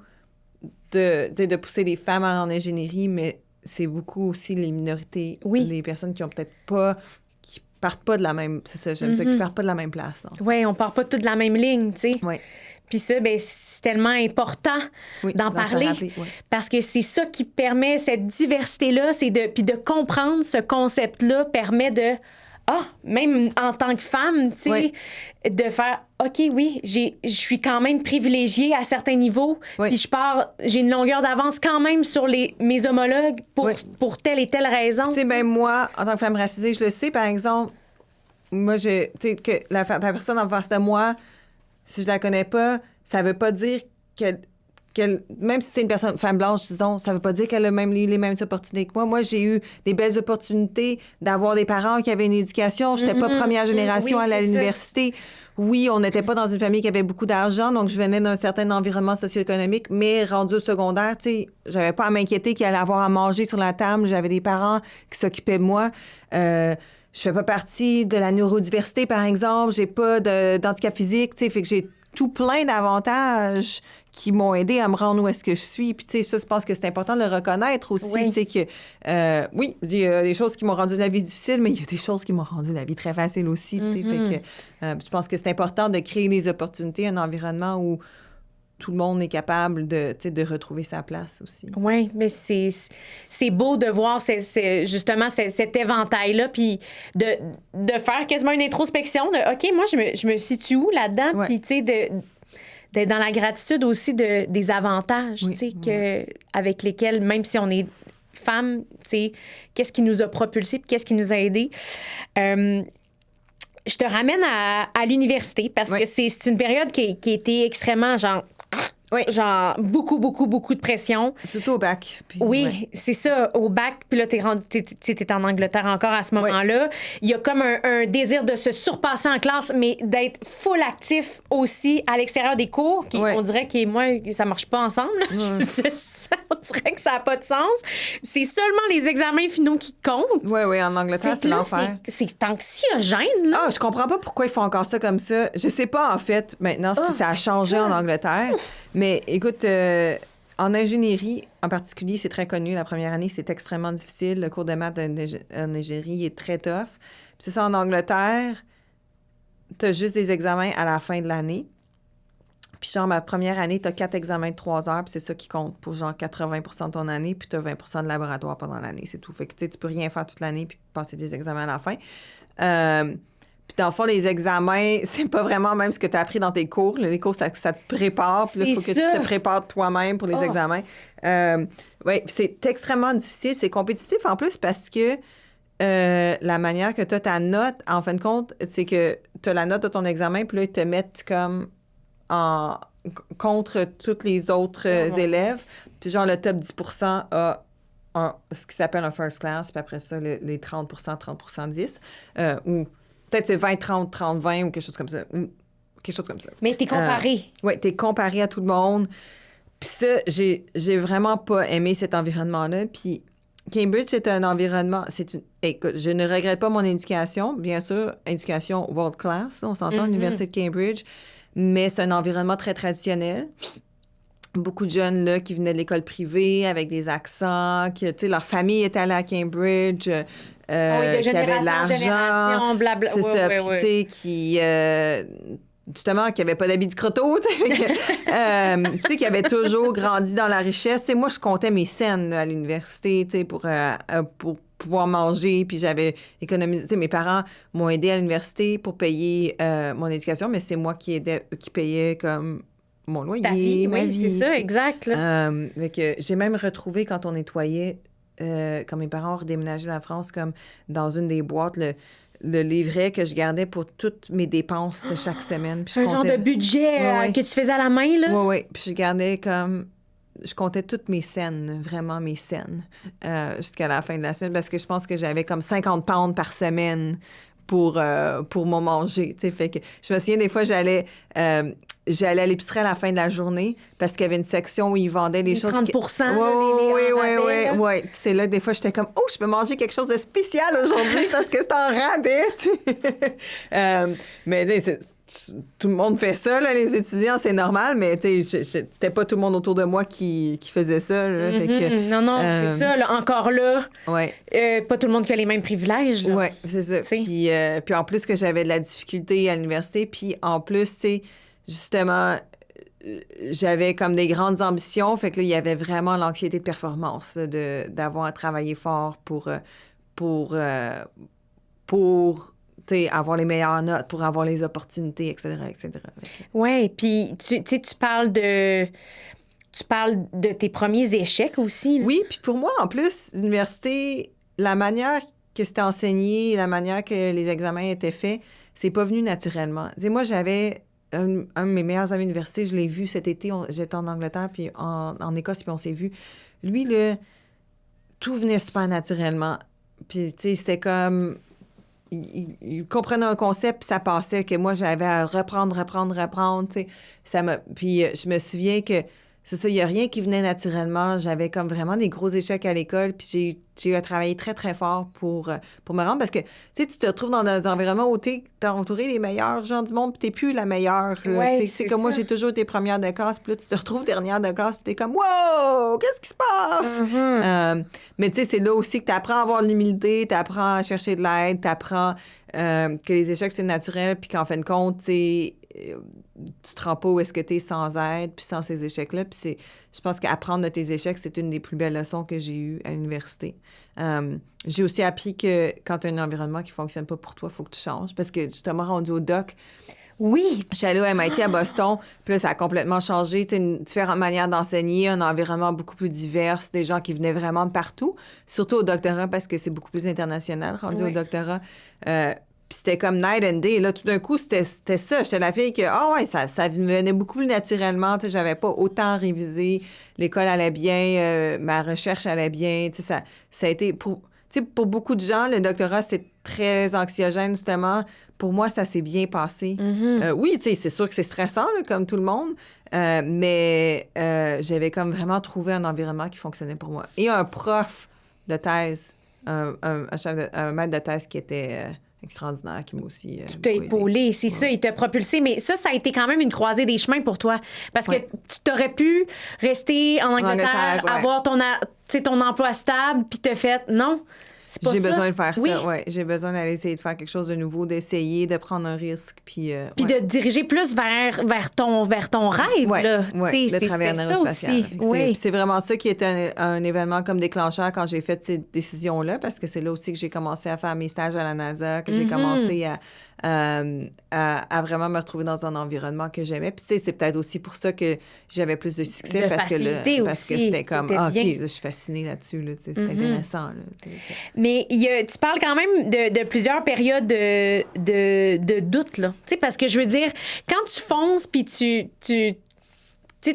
de pousser les femmes en ingénierie, mais c'est beaucoup aussi les minorités, les personnes qui ont peut-être pas, qui partent pas de la même, c'est ça, j'aime ça, qui partent pas de la même place. Oui, on part pas toutes de la même ligne, tu sais. Oui. Puis ça, ben, c'est tellement important d'en parler, parce que c'est ça qui permet, cette diversité-là, puis de comprendre ce concept-là permet de, même en tant que femme, tu sais, de faire, OK, oui, je suis quand même privilégiée à certains niveaux, puis j'ai une longueur d'avance quand même sur mes homologues pour telle et telle raison. Tu sais, ben moi, en tant que femme racisée, je le sais, par exemple, moi, tu sais, que la personne en face de moi, si je la connais pas, ça veut pas dire qu'elle même si c'est une femme blanche, disons, ça veut pas dire qu'elle a les mêmes opportunités que moi. Moi, j'ai eu des belles opportunités d'avoir des parents qui avaient une éducation. J'étais pas première génération à l'université. Oui, on n'était pas dans une famille qui avait beaucoup d'argent, donc je venais d'un certain environnement socio-économique, mais rendu au secondaire, tu sais, j'avais pas à m'inquiéter qu'il allait avoir à manger sur la table. J'avais des parents qui s'occupaient de moi. Je fais pas partie de la neurodiversité, par exemple. J'ai pas d'handicap physique, tu sais, fait que j'ai tout plein d'avantages qui m'ont aidé à me rendre où est-ce que je suis. Puis, tu sais, ça, je pense que c'est important de le reconnaître aussi, tu sais, que, il y a des choses qui m'ont rendu la vie difficile, mais il y a des choses qui m'ont rendu la vie très facile aussi, tu sais. Fait que je pense que c'est important de créer des opportunités, un environnement où tout le monde est capable de retrouver sa place aussi. Oui, mais c'est beau de voir justement cet éventail-là, puis de faire quasiment une introspection de OK, moi, je me situe où là-dedans, Ouais. puis tu sais, d'être dans la gratitude aussi des avantages, tu sais, avec lesquels, même si on est femme, tu sais, qu'est-ce qui nous a propulsés, puis qu'est-ce qui nous a aidés. Je te ramène à l'université parce que c'est une période qui a été extrêmement, genre, beaucoup, beaucoup, beaucoup de pression. Surtout au bac. Puis, c'est ça, au bac. Puis là, t'es en Angleterre encore à ce moment-là. Il y a comme un désir de se surpasser en classe, mais d'être full actif aussi à l'extérieur des cours. On dirait que moi, ça marche pas ensemble. On dirait que ça n'a pas de sens. C'est seulement les examens finaux qui comptent. Oui, en Angleterre, c'est l'enfer. C'est anxiogène, là. Ah, je comprends pas pourquoi ils font encore ça comme ça. Je sais pas, en fait, maintenant, si ça a changé en Angleterre. Mais écoute, en ingénierie, en particulier, c'est très connu. La première année, c'est extrêmement difficile. Le cours de maths en ingénierie est très tough. Puis c'est ça, en Angleterre, t'as juste des examens à la fin de l'année. Puis genre, ma première année, t'as 4 examens de 3 heures, puis c'est ça qui compte pour genre 80 de ton année, puis t'as 20 de laboratoire pendant l'année, c'est tout. Fait que tu peux rien faire toute l'année, puis passer des examens à la fin. Puis dans le fond, les examens, c'est pas vraiment même ce que tu as appris dans tes cours. Les cours, ça te prépare. Puis là, il faut que tu te prépares toi-même pour les examens. Oui, c'est extrêmement difficile. C'est compétitif en plus parce que la manière que tu as ta note, en fin de compte, c'est que tu as la note de ton examen, puis là, ils te mettent comme contre tous les autres élèves. Puis genre, le top 10 a ce qui s'appelle un first class, puis après ça, les 30 10, ou peut-être c'est 20, 30, 30, 20 ou quelque chose comme ça. Mais t'es comparé. Oui, t'es comparé à tout le monde. Puis ça, j'ai vraiment pas aimé cet environnement-là. Puis Cambridge, c'est un environnement... Écoute, je ne regrette pas mon éducation. Bien sûr, éducation world class, on s'entend, l'Université de Cambridge. Mais c'est un environnement très traditionnel. Beaucoup de jeunes là, qui venaient de l'école privée avec des accents, que leur famille était allée à Cambridge, de qui avaient de l'argent. Blabla. C'est ça. Puis, tu sais, qui... justement, qui n'avaient pas d'habits de croteau, tu sais, qui avaient toujours grandi dans la richesse. T'sais, moi, je comptais mes scènes là, à l'université, tu sais, pour pouvoir manger, puis j'avais économisé. T'sais, mes parents m'ont aidé à l'université pour payer mon éducation, mais c'est moi qui payais comme mon loyer, ta vie, ma vie. C'est ça, exact. Fait que j'ai même retrouvé, quand on nettoyait, quand mes parents ont redéménagé la France, comme dans une des boîtes, le livret que je gardais pour toutes mes dépenses de chaque semaine. Puis genre de budget que tu faisais à la main, là? Oui. Puis je gardais comme... Je comptais toutes mes scènes, vraiment mes scènes, jusqu'à la fin de la semaine, parce que je pense que j'avais comme 50 pounds par semaine pour mon manger, tu sais. Fait que je me souviens, des fois, j'allais à l'épicerie à la fin de la journée parce qu'il y avait une section où ils vendaient des choses... 30 Oui. Puis c'est là, des fois, j'étais comme, je peux manger quelque chose de spécial aujourd'hui parce que c'est en rabais. Mais tout le monde fait ça, là, les étudiants, c'est normal, mais c'était pas tout le monde autour de moi qui faisait ça. Là, fait que, non, c'est ça. Là, encore là, ouais. pas tout le monde qui a les mêmes privilèges. Oui, c'est ça. Puis en plus que j'avais de la difficulté à l'université, puis en plus, tu sais, justement, j'avais comme des grandes ambitions, fait que là, il y avait vraiment l'anxiété de performance, d'avoir à travailler fort pour avoir les meilleures notes, pour avoir les opportunités, etc., etc. Oui, puis tu parles de tes premiers échecs aussi. Là. Oui, puis pour moi, en plus, l'université, la manière que c'était enseigné, la manière que les examens étaient faits, c'est pas venu naturellement. Tu sais, moi, j'avais un de mes meilleurs amis d'université, je l'ai vu cet été, j'étais en Angleterre, puis en Écosse, puis on s'est vu. Lui, là, tout venait super naturellement. Puis, tu sais, c'était comme... Il comprenait un concept, puis ça passait, que moi, j'avais à reprendre, tu sais. Puis je me souviens que, c'est ça, il n'y a rien qui venait naturellement. J'avais comme vraiment des gros échecs à l'école, puis j'ai eu à travailler très, très fort pour me rendre, parce que, tu sais, tu te retrouves dans un environnement où t'es entouré des meilleurs gens du monde, puis t'es plus la meilleure. Ouais, c'est comme moi, j'ai toujours été première de classe, puis là, tu te retrouves dernière de classe, puis t'es comme « Wow! Qu'est-ce qui se passe? Mais tu sais, c'est là aussi que t'apprends à avoir de l'humilité, t'apprends à chercher de l'aide, t'apprends que les échecs, c'est naturel, puis qu'en fin de compte, tu sais... tu te rends pas où est-ce que tu es sans aide, puis sans ces échecs-là. Puis je pense qu'apprendre de tes échecs, c'est une des plus belles leçons que j'ai eues à l'université. J'ai aussi appris que quand tu as un environnement qui fonctionne pas pour toi, il faut que tu changes. Parce que justement, rendu au doc, oui. je suis allée au MIT à Boston, puis là, ça a complètement changé. Tu sais, une différente manière d'enseigner, un environnement beaucoup plus divers, des gens qui venaient vraiment de partout, surtout au doctorat, parce que c'est beaucoup plus international, rendu au doctorat. Puis c'était comme night and day. Là, tout d'un coup, c'était ça. J'étais la fille que, ça venait beaucoup plus naturellement. Tu sais, j'avais pas autant révisé. L'école allait bien, ma recherche allait bien. Tu sais, ça a été... Pour beaucoup de gens, le doctorat, c'est très anxiogène, justement. Pour moi, ça s'est bien passé. Oui, tu sais, c'est sûr que c'est stressant, là, comme tout le monde, mais j'avais comme vraiment trouvé un environnement qui fonctionnait pour moi. Et un prof de thèse, un maître de thèse qui était extraordinaire, qui m'a aussi... qui t'a épaulé, c'est ça, il t'a propulsé. Mais ça a été quand même une croisée des chemins pour toi. Parce que tu t'aurais pu rester en Angleterre, avoir ton emploi stable, puis te fait... Non. J'ai besoin de faire ça, oui. J'ai besoin d'aller essayer de faire quelque chose de nouveau, d'essayer, de prendre un risque, puis de te diriger plus vers ton rêve, là. Oui, de travailler en aérospatial. C'est vraiment ça qui était un événement comme déclencheur quand j'ai fait cette décision-là, parce que c'est là aussi que j'ai commencé à faire mes stages à la NASA, que j'ai commencé à vraiment me retrouver dans un environnement que j'aimais. Puis c'est peut-être aussi pour ça que j'avais plus de succès, parce que c'était comme, OK, là, je suis fascinée là-dessus, là, c'est intéressant, là. Mais tu parles quand même de plusieurs périodes de doute, là. Tu sais, parce que je veux dire, quand tu fonces puis tu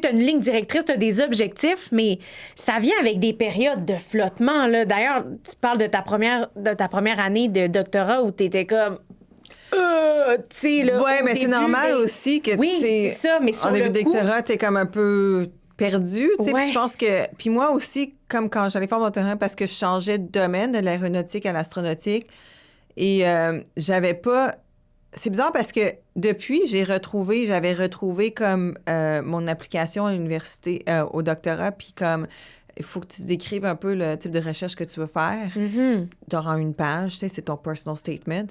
as une ligne directrice, tu as des objectifs, mais ça vient avec des périodes de flottement, là. D'ailleurs, tu parles de ta première année de doctorat où tu étais comme... tu sais, là... Oui, mais c'est normal aussi que, oui, c'est ça, mais sur en début de coup... doctorat, t'es comme un peu... perdu, tu sais, Ouais. puis je pense que... Puis moi aussi, comme quand j'allais faire mon terrain, parce que je changeais de domaine, de l'aéronautique à l'astronautique, et j'avais pas... C'est bizarre parce que depuis, j'avais retrouvé comme mon application à l'université, au doctorat, puis comme... Il faut que tu décrives un peu le type de recherche que tu veux faire, genre en une page, tu sais, c'est ton personal statement.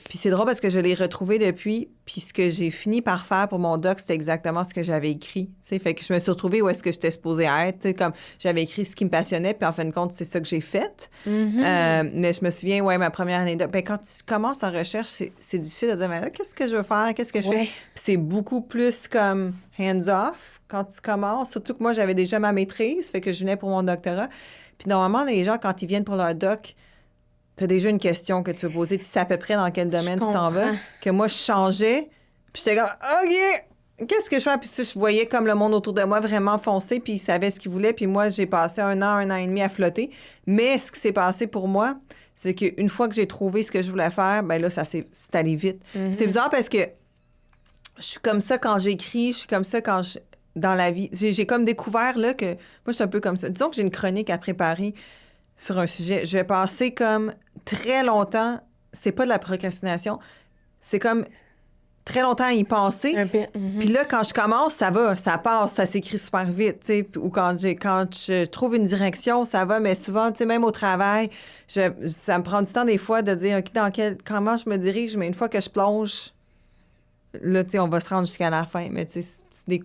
Puis c'est drôle parce que je l'ai retrouvé depuis, puis ce que j'ai fini par faire pour mon doc, c'était exactement ce que j'avais écrit, tu sais, fait que je me suis retrouvée où est-ce que j'étais supposée être, tu sais, comme j'avais écrit ce qui me passionnait, puis en fin de compte, c'est ça que j'ai fait. Mais je me souviens, ma première année de... Ben, quand tu commences en recherche, c'est difficile de dire, mais là, qu'est-ce que je veux faire, qu'est-ce que je fais? Puis c'est beaucoup plus comme hands-off quand tu commences, surtout que moi, j'avais déjà ma maîtrise, fait que je venais pour mon doctorat. Puis normalement, les gens, quand ils viennent pour leur doc, tu as déjà une question que tu veux poser. Tu sais à peu près dans quel domaine tu t'en vas. Que moi, je changeais. Puis j'étais comme, OK, qu'est-ce que je fais? Puis tu sais, je voyais comme le monde autour de moi vraiment foncer, puis ils savaient ce qu'ils voulaient. Puis moi, j'ai passé un an et demi à flotter. Mais ce qui s'est passé pour moi, c'est qu'une fois que j'ai trouvé ce que je voulais faire, ben là, c'est allé vite. C'est bizarre parce que je suis comme ça quand j'écris, je suis comme ça quand dans la vie. J'ai comme découvert là que moi, je suis un peu comme ça. Disons que j'ai une chronique à préparer sur un sujet. Je vais passer comme très longtemps, c'est pas de la procrastination, c'est comme très longtemps à y penser. Puis là, quand je commence, ça va, ça passe, ça s'écrit super vite, tu sais. Ou quand je trouve une direction, ça va, mais souvent, tu sais, même au travail, ça me prend du temps des fois de dire, OK, comment je me dirige, mais une fois que je plonge, là, tu sais, on va se rendre jusqu'à la fin. Mais tu sais,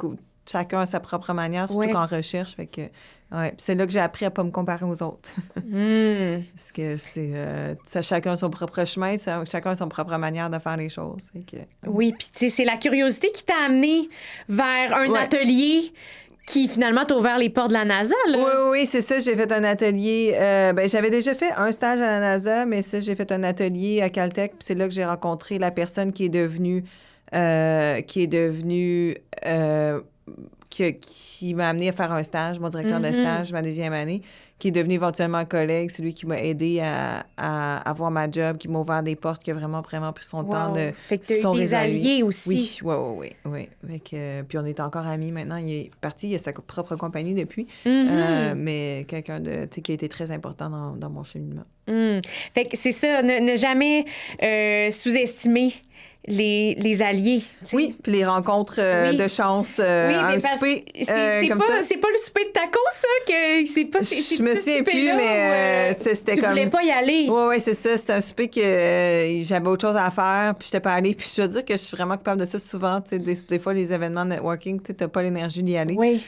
chacun a sa propre manière, surtout qu'en recherche, fait que... Ouais, c'est là que j'ai appris à pas me comparer aux autres. Parce que c'est chacun a son propre chemin, chacun a son propre manière de faire les choses. Oui, puis tu sais, c'est la curiosité qui t'a amené vers un atelier qui finalement t'a ouvert les portes de la NASA, là. Oui, c'est ça. J'ai fait un atelier. J'avais déjà fait un stage à la NASA, mais ça, j'ai fait un atelier à Caltech, puis c'est là que j'ai rencontré la personne qui est devenue qui m'a amené à faire un stage, mon directeur de stage, ma deuxième année, qui est devenu éventuellement un collègue. C'est lui qui m'a aidé à avoir ma job, qui m'a ouvert des portes, qui a vraiment, vraiment pris son temps de fait que t'as eu des alliés aussi. Oui. Puis on est encore amis maintenant. Il est parti, il a sa propre compagnie depuis, mais quelqu'un qui a été très important dans mon cheminement. Fait que c'est ça, ne jamais sous-estimer les alliés. T'sais. Oui, puis les rencontres de chance, un souper c'est comme pas, ça. c'est pas le souper de tacos, ça? Que c'est pas, je me souviens plus, mais tu sais, c'était tu comme... voulais pas y aller. Oui, c'est ça. C'était un souper que j'avais autre chose à faire, puis j'étais pas allée. Puis je dois dire que je suis vraiment coupable de ça souvent. Tu sais, des fois, les événements de networking, tu n'as pas l'énergie d'y aller. Oui.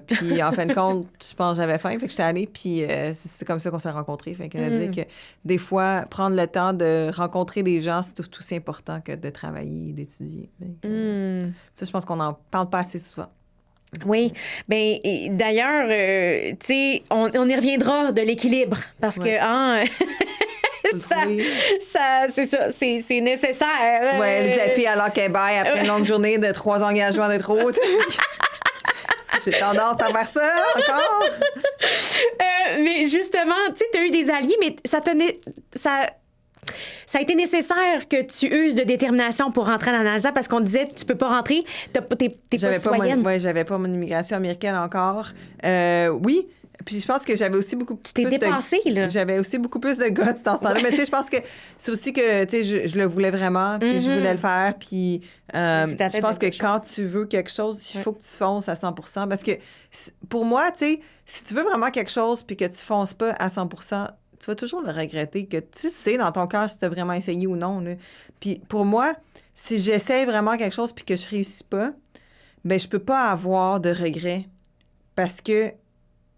Puis en fin de compte, je pense que j'avais faim, fait que j'étais allée, puis c'est comme ça qu'on s'est rencontrés. Fait que ça veut dire que des fois, prendre le temps de rencontrer des gens, c'est tout aussi important que de travailler et d'étudier. Ça, je pense qu'on n'en parle pas assez souvent. Oui. Bien, d'ailleurs, tu sais, on y reviendra de l'équilibre parce que, c'est ça, c'est nécessaire. Oui, la fille alors qu'elle baille après une longue journée de 3 engagements de trop. J'ai tendance à faire ça encore. Mais justement, tu sais, tu as eu des alliés, mais ça a été nécessaire que tu uses de détermination pour rentrer à la NASA parce qu'on disait tu peux pas rentrer, t'es pas citoyenne. J'avais pas mon immigration américaine encore. Oui. Puis je pense que j'avais aussi beaucoup plus... Tu t'es dépassée, là. J'avais aussi beaucoup plus de guts dans ce temps-là. Mais tu sais, je pense que c'est aussi que, tu sais, je le voulais vraiment, puis je voulais le faire. Puis je pense que quand tu veux quelque chose, il faut que tu fonces à 100 % parce que pour moi, tu sais, si tu veux vraiment quelque chose puis que tu fonces pas à 100 % tu vas toujours le regretter, que tu sais dans ton cœur si tu as vraiment essayé ou non. Là. Puis pour moi, si j'essaie vraiment quelque chose puis que je réussis pas, ben je peux pas avoir de regrets parce que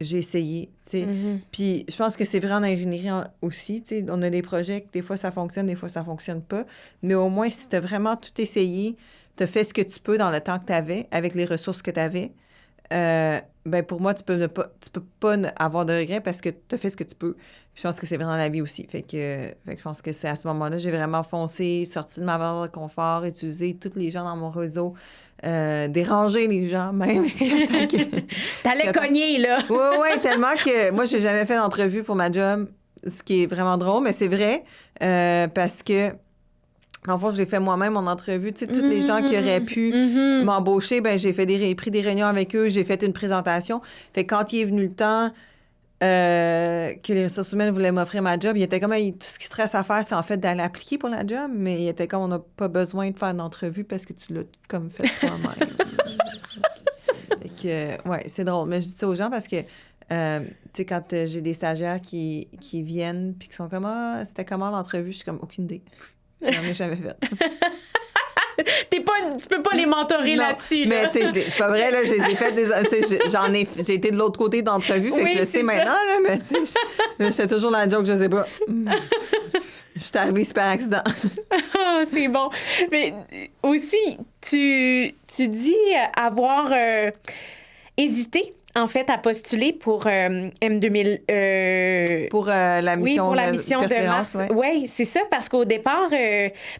j'ai essayé, tu sais. Puis je pense que c'est vrai en ingénierie aussi, tu sais. On a des projets que des fois ça fonctionne, des fois ça fonctionne pas. Mais au moins, si tu as vraiment tout essayé, tu as fait ce que tu peux dans le temps que tu avais, avec les ressources que tu avais, ben pour moi, tu peux pas avoir de regrets parce que tu as fait ce que tu peux. Puis je pense que c'est vrai dans la vie aussi. Fait que je pense que c'est à ce moment-là, j'ai vraiment foncé, sorti de ma zone de confort, utilisé tous les gens dans mon réseau, déranger les gens même. T'allais cogner, là. Oui, tellement que moi, j'ai jamais fait d'entrevue pour ma job, ce qui est vraiment drôle, mais c'est vrai parce que en fait, je l'ai fait moi-même, mon entrevue. Tu sais, tous les gens qui auraient pu m'embaucher, ben j'ai pris des réunions avec eux, j'ai fait une présentation. Fait que quand il est venu le temps que les ressources humaines voulaient m'offrir ma job, il était comme, tout ce qui te reste à faire, c'est en fait d'aller appliquer pour la job, mais il était comme, on n'a pas besoin de faire d'entrevue parce que tu l'as comme fait toi-même. Fait que, ouais, c'est drôle. Mais je dis ça aux gens parce que, tu sais, quand j'ai des stagiaires qui viennent puis qui sont comme, c'était comment l'entrevue? Je suis comme, aucune idée. J'en ai jamais fait. Tu peux pas les mentorer là-dessus. Mais tu sais, c'est pas vrai, là, je les ai fait j'ai été de l'autre côté d'entrevue, fait que je le sais maintenant, là, mais tu sais, c'est toujours la joke, je sais pas. Je suis arrivée super accident. C'est bon. Mais aussi, tu dis avoir hésité en fait, à postuler pour M2000... pour la mission, pour la mission de Mars. Oui, c'est ça, parce qu'au départ...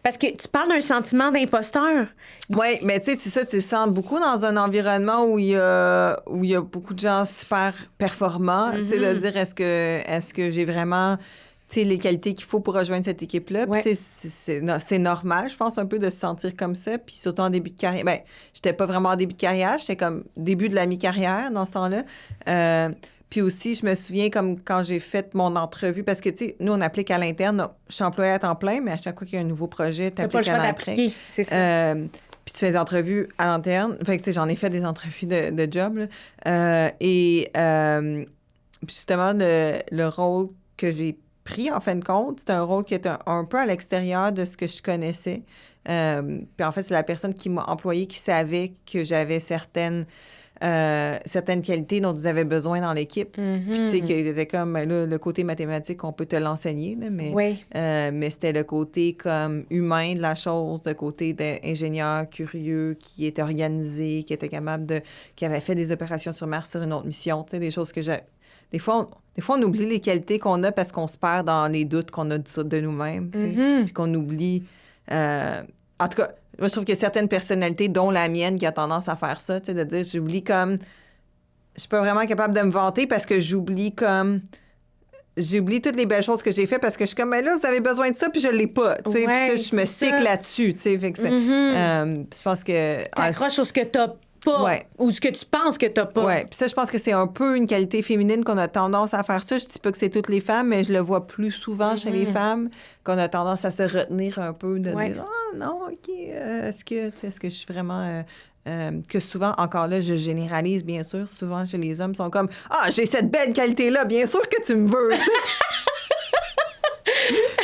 parce que tu parles d'un sentiment d'imposteur. Oui, mais tu sais, c'est ça, tu le sens beaucoup dans un environnement où il y a beaucoup de gens super performants. Tu sais, de dire, est-ce que j'ai vraiment... Tu sais, les qualités qu'il faut pour rejoindre cette équipe-là. Puis, tu sais, c'est normal, je pense, un peu de se sentir comme ça. Puis, surtout en début de carrière. Bien, j'étais pas vraiment en début de carrière, j'étais comme début de la mi-carrière dans ce temps-là. Puis aussi, je me souviens comme quand j'ai fait mon entrevue, parce que, tu sais, nous, on applique à l'interne. Je suis employée à temps plein, mais à chaque fois qu'il y a un nouveau projet, tu appliques à l'interne. C'est ça. Puis tu fais des entrevues à l'interne. Fait que, tu sais, j'en ai fait des entrevues de job, là. Puis justement, le rôle que j'ai pris, en fin de compte, c'était un rôle qui était un peu à l'extérieur de ce que je connaissais. Puis en fait, c'est la personne qui m'a employée qui savait que j'avais certaines qualités dont vous avez besoin dans l'équipe. Puis tu sais, qui était comme, là, le côté mathématique, on peut te l'enseigner, là, mais c'était le côté comme humain de la chose, le côté d'ingénieur curieux, qui était organisé, qui était capable qui avait fait des opérations sur Mars sur une autre mission, tu sais, des choses que j'ai... Des fois, on oublie les qualités qu'on a parce qu'on se perd dans les doutes qu'on a de nous-mêmes, tu sais, puis qu'on oublie... en tout cas, moi, je trouve qu'il y a certaines personnalités, dont la mienne, qui a tendance à faire ça, tu sais, de dire, j'oublie comme... Je suis pas vraiment capable de me vanter parce que j'oublie toutes les belles choses que j'ai faites parce que je suis comme, mais là, vous avez besoin de ça, puis je l'ai pas, tu sais, puis je me cycle là-dessus, tu sais, fait que je pense que... T'accroches sur ce que t'as pas, ou ce que tu penses que t'as pas. Oui, puis ça, je pense que c'est un peu une qualité féminine qu'on a tendance à faire ça. Je dis pas que c'est toutes les femmes, mais je le vois plus souvent chez les femmes, qu'on a tendance à se retenir un peu, de dire « Ah, non, OK, est-ce que je suis vraiment que souvent, encore là, je généralise, bien sûr, souvent chez les hommes, sont comme « Ah, j'ai cette belle qualité-là, bien sûr que tu me veux! »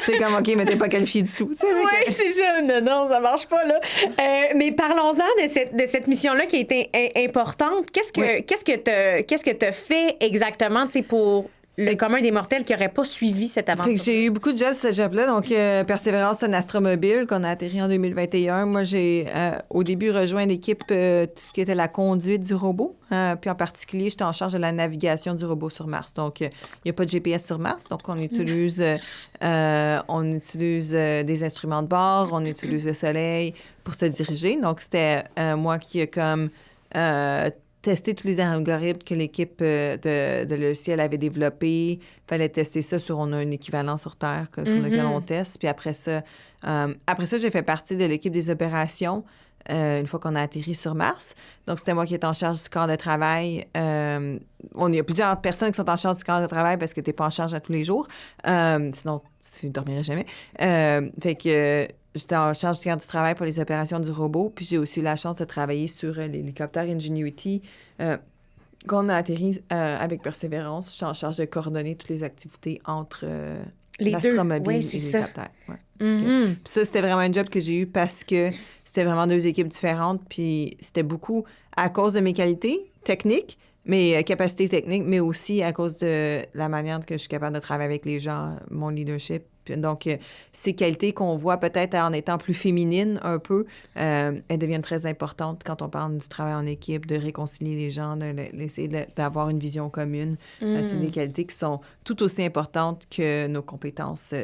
C'est comme, OK, mais t'es pas qualifié du tout. Oui, c'est ça. Non, ça marche pas, là. Mais parlons-en de cette mission-là qui a été importante. Qu'est-ce que t'as fait exactement, tu sais, pour le commun des mortels qui n'aurait pas suivi cette aventure? Fait que j'ai eu beaucoup de jobs, ce job-là. Donc, Persévérance, c'est un astromobile qu'on a atterri en 2021. Moi, j'ai au début rejoint l'équipe tout ce qui était la conduite du robot. Puis en particulier, j'étais en charge de la navigation du robot sur Mars. Donc, il n'y a pas de GPS sur Mars. Donc, on utilise des instruments de bord, on utilise le soleil pour se diriger. Donc, c'était moi qui ai comme tester tous les algorithmes que l'équipe de logiciel avait développés. Il fallait tester ça on a un équivalent sur Terre sur lequel on teste. Puis après ça, j'ai fait partie de l'équipe des opérations une fois qu'on a atterri sur Mars. Donc, c'était moi qui étais en charge du corps de travail. Il y a plusieurs personnes qui sont en charge du corps de travail parce que tu n'es pas en charge à tous les jours. Sinon, tu ne dormirais jamais. Fait que j'étais en charge du cadre de travail pour les opérations du robot, puis j'ai aussi eu la chance de travailler sur l'hélicoptère Ingenuity qu'on a atterri avec Persévérance. J'étais en charge de coordonner toutes les activités entre l'astromobile et l'hélicoptère. Ouais. Mm-hmm. Puis ça, c'était vraiment un job que j'ai eu parce que c'était vraiment deux équipes différentes, puis c'était beaucoup à cause de mes qualités techniques, mes capacités techniques, mais aussi à cause de la manière que je suis capable de travailler avec les gens, mon leadership. Donc, ces qualités qu'on voit peut-être en étant plus féminines un peu, elles deviennent très importantes quand on parle du travail en équipe, de réconcilier les gens, d'essayer d'avoir une vision commune. C'est des qualités qui sont tout aussi importantes que nos compétences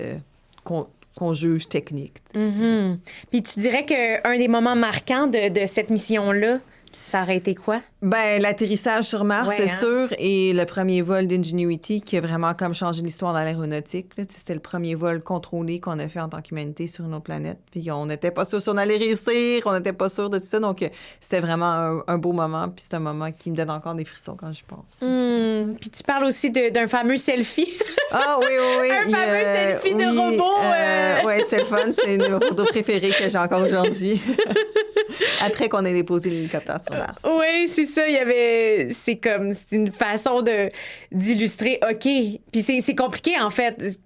qu'on juge techniques. Mm-hmm. Puis tu dirais qu'un des moments marquants de cette mission-là, ça aurait été quoi? Ben, l'atterrissage sur Mars, c'est sûr, et le premier vol d'Ingenuity qui a vraiment comme changé l'histoire dans l'aéronautique. C'était le premier vol contrôlé qu'on a fait en tant qu'humanité sur une autre planète. Puis on n'était pas sûr si on allait réussir, on n'était pas sûr de tout ça. Donc, c'était vraiment un beau moment. Puis c'est un moment qui me donne encore des frissons quand j'y pense. Puis tu parles aussi d'un fameux selfie. Ah oui. Un fameux selfie de robot. Oui, c'est le fun. C'est une de mes photos préférées que j'ai encore aujourd'hui. Après qu'on ait déposé l'hélicoptère sur Mars. Oui, c'est ça. C'est une façon d'illustrer. OK. Puis c'est compliqué, en fait. Ce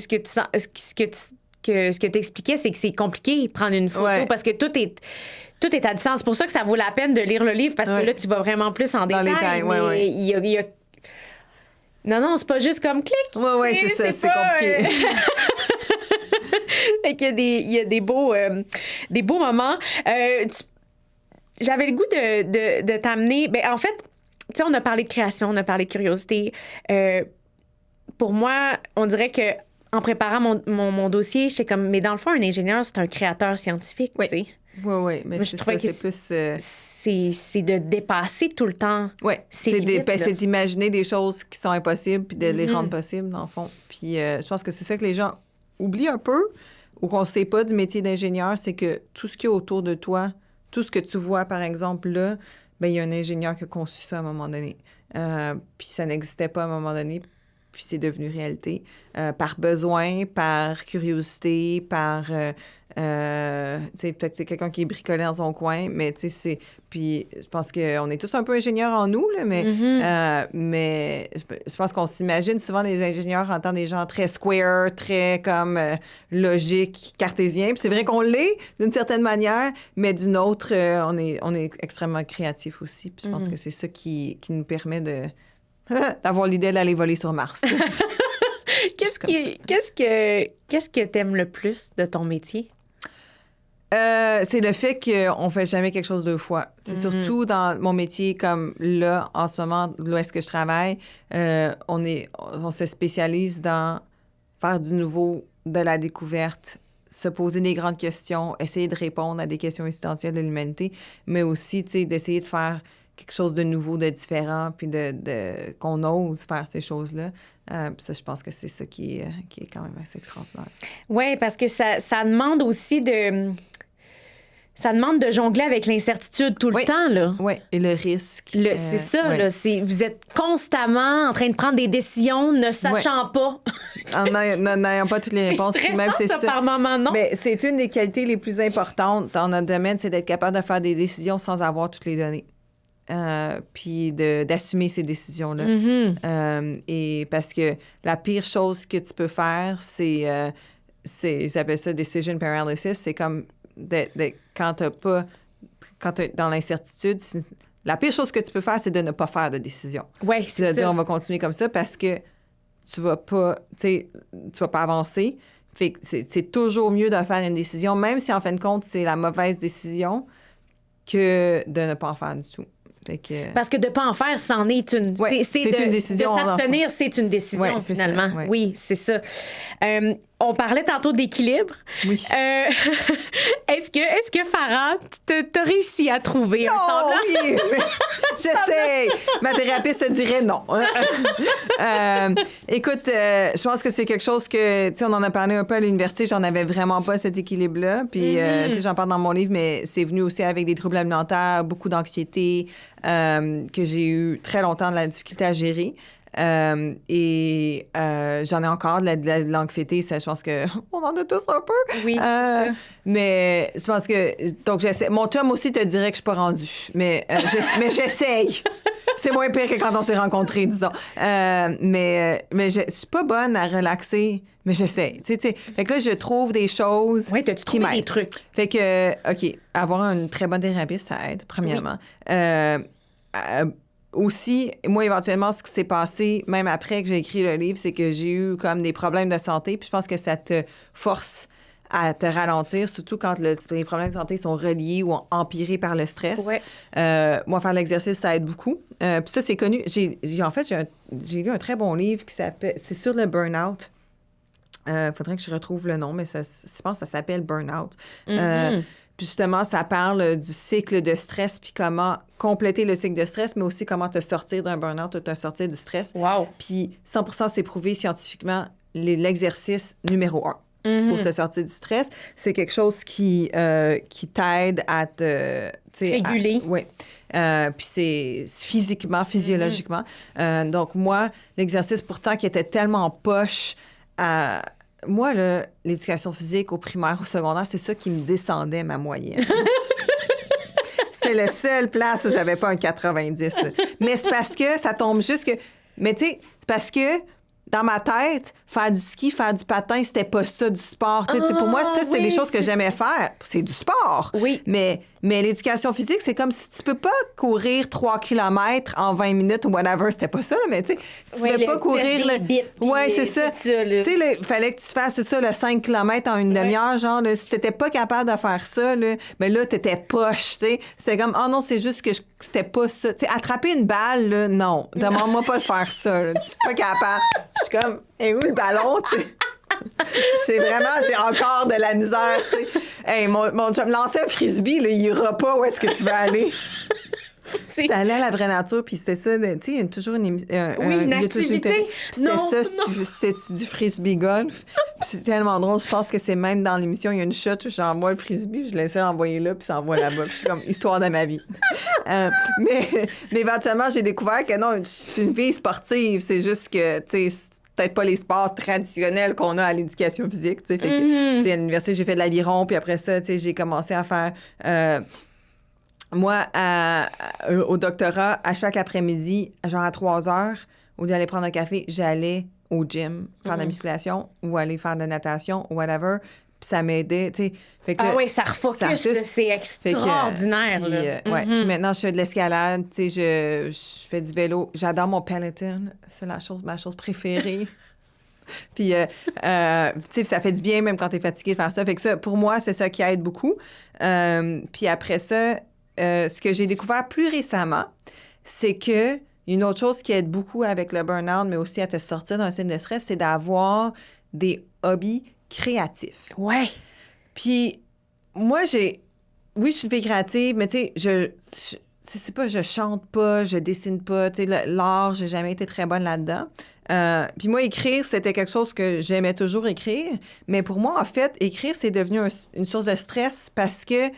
que tu expliquais, c'est que c'est compliqué de prendre une photo parce que tout est à distance. C'est pour ça que ça vaut la peine de lire le livre parce que là, tu vas vraiment plus en détail. Mais il y a... Non, c'est pas juste comme clic. Oui, c'est ça. C'est compliqué. Fait qu'il y a des beaux moments. J'avais le goût de t'amener... Ben, en fait, tu sais, on a parlé de création, on a parlé de curiosité. Pour moi, on dirait que en préparant mon dossier, j'étais comme... Mais dans le fond, un ingénieur, c'est un créateur scientifique, tu sais. Oui, mais je trouvais que c'est plus... C'est de dépasser tout le temps. Oui, c'est d'imaginer des choses qui sont impossibles puis de les rendre possibles, dans le fond. Puis je pense que c'est ça que les gens oublient un peu ou qu'on ne sait pas du métier d'ingénieur, c'est que tout ce qui est autour de toi, tout ce que tu vois, par exemple, là, bien, il y a un ingénieur qui a conçu ça à un moment donné. Puis ça n'existait pas à un moment donné, puis c'est devenu réalité. Par besoin, par curiosité, par... peut-être c'est quelqu'un qui est bricolé dans son coin, mais tu sais, c'est... Puis je pense qu'on est tous un peu ingénieurs en nous, là, mais je pense qu'on s'imagine souvent les ingénieurs en tant des gens très square, très comme logique, cartésien. Puis c'est vrai qu'on l'est d'une certaine manière, mais d'une autre, on est extrêmement créatifs aussi. Puis je pense que c'est ça qui nous permet d'avoir l'idée d'aller voler sur Mars. Qu'est-ce que t'aimes le plus de ton métier? C'est le fait qu'on ne fait jamais quelque chose deux fois. C'est surtout dans mon métier comme là, en ce moment, là où est-ce que je travaille, on se spécialise dans faire du nouveau, de la découverte, se poser des grandes questions, essayer de répondre à des questions existentielles de l'humanité, mais aussi, tu sais, d'essayer de faire quelque chose de nouveau, de différent, puis qu'on ose faire ces choses-là. Ça, je pense que c'est ça qui est quand même assez extraordinaire. Oui, parce que ça demande aussi Ça demande de jongler avec l'incertitude tout le temps, là. Oui, et le risque. C'est ça, là. Vous êtes constamment en train de prendre des décisions ne sachant pas en n'ayant pas toutes les réponses. C'est Même stressant, ça, par moment, non? Mais c'est une des qualités les plus importantes dans notre domaine, c'est d'être capable de faire des décisions sans avoir toutes les données. Puis d'assumer ces décisions-là. Et parce que la pire chose que tu peux faire, c'est ils appellent ça decision paralysis. C'est comme quand t'es dans l'incertitude, la pire chose que tu peux faire, c'est de ne pas faire de décision. Oui, c'est ça. C'est-à-dire, on va continuer comme ça parce que tu vas pas avancer. Fait que c'est toujours mieux de faire une décision, même si en fin de compte, c'est la mauvaise décision, que de ne pas en faire du tout. Parce que de ne pas en faire, c'en est une. Ouais, c'est une décision. De s'abstenir, c'est une décision, ouais, finalement. Ça, ouais. Oui, c'est ça. On parlait tantôt d'équilibre. Oui. Est-ce que Farah, t'as réussi à trouver un semblant? Oui, j'essaie. Ma thérapeute se dirait non. Écoute, je pense que c'est quelque chose que, tu sais, on en a parlé un peu à l'université, j'en avais vraiment pas cet équilibre-là. Puis, tu sais, j'en parle dans mon livre, mais c'est venu aussi avec des troubles alimentaires, beaucoup d'anxiété, que j'ai eu très longtemps de la difficulté à gérer. J'en ai encore de l'anxiété, ça, je pense qu'on en a tous un peu. Oui, c'est ça. Mais je pense que... Donc, j'essaie. Mon chum aussi te dirait que je suis pas rendue. Mais j'essaye. C'est moins pire que quand on s'est rencontrés, disons. Mais je suis pas bonne à relaxer, mais j'essaie. Fait que là, je trouve des choses. Oui, t'as-tu trouvé des trucs? Fait que, OK, avoir une très bonne thérapeute, ça aide, premièrement. Oui. Aussi, moi, éventuellement, ce qui s'est passé, même après que j'ai écrit le livre, c'est que j'ai eu comme des problèmes de santé. Puis je pense que ça te force à te ralentir, surtout quand les problèmes de santé sont reliés ou empirés par le stress. Ouais. Moi, faire l'exercice, ça aide beaucoup. Puis ça, c'est connu. J'ai lu un très bon livre qui s'appelle... C'est sur le burn-out. Faudrait que je retrouve le nom, mais je pense que ça s'appelle Burn-out. Puis justement, ça parle du cycle de stress, puis comment compléter le cycle de stress, mais aussi comment te sortir d'un burn-out ou te sortir du stress. Wow. Puis 100%, c'est prouvé scientifiquement l'exercice numéro 1 pour te sortir du stress. C'est quelque chose qui t'aide à te... réguler. Oui. Puis c'est physiquement, physiologiquement. Donc moi, l'exercice pourtant qui était tellement poche moi, là, l'éducation physique au primaire, au secondaire, c'est ça qui me descendait ma moyenne. C'est la seule place où j'avais pas un 90. Mais c'est parce que ça tombe juste que... Mais tu sais, parce que dans ma tête, faire du ski, faire du patin, c'était pas ça du sport. Pour moi, ça, c'est des choses que j'aimais faire. C'est du sport. Oui. Mais l'éducation physique, c'est comme si tu peux pas courir 3 km en 20 minutes ou whatever. C'était pas ça, là, mais tu sais, si tu peux pas courir... Oui, c'est ça. Tu sais, il fallait que tu fasses, c'est ça, le 5 km en une demi-heure, genre, là, si t'étais pas capable de faire ça, là, mais là, t'étais poche, tu sais. C'était comme, oh non, c'est juste que c'était pas ça. Tu sais, attraper une balle, là, non. Demande-moi pas de faire ça, là. Tu suis pas capable. Je suis comme, et où le ballon, tu sais? C'est vraiment, j'ai encore de la misère, tu sais. Hey, mon chum, lancer un frisbee, là, il ira pas où est-ce que tu veux aller. C'est aller à la vraie nature, puis c'était ça, tu sais, il y a toujours une activité. C'était c'est du frisbee golf. Puis c'est tellement drôle, je pense que c'est même dans l'émission, il y a une shot où j'envoie le frisbee, je laissais l'envoyer là, puis ça envoie là-bas. Puis je suis comme, histoire de ma vie. Mais éventuellement, j'ai découvert que non, c'est une vie sportive, c'est juste que, tu sais, peut-être pas les sports traditionnels qu'on a à l'éducation physique, tu sais. Fait que, tu sais, à l'université, j'ai fait de l'aviron, puis après ça, tu sais, j'ai commencé à faire... moi, au doctorat, à chaque après-midi, genre à 3 heures, au lieu d'aller prendre un café, j'allais au gym faire de la musculation ou aller faire de la natation ou whatever. Puis ça m'aidait, tu sais. Oui, ça refocus, c'est extraordinaire. Puis maintenant, je fais de l'escalade, tu sais, je fais du vélo. J'adore mon Peloton. C'est ma chose préférée. Puis, tu sais, ça fait du bien même quand t'es fatigué de faire ça. Fait que ça, pour moi, c'est ça qui aide beaucoup. Puis après ça, ce que j'ai découvert plus récemment, c'est que une autre chose qui aide beaucoup avec le burn-out, mais aussi à te sortir d'un cycle de stress, c'est d'avoir des hobbies créatifs. Ouais. Puis moi, oui, je suis une fille créative, mais tu sais, c'est pas, je chante pas, je dessine pas, tu sais, l'art, j'ai jamais été très bonne là-dedans. Puis moi, écrire, c'était quelque chose que j'aimais toujours écrire. Mais pour moi, en fait, écrire, c'est devenu une source de stress parce que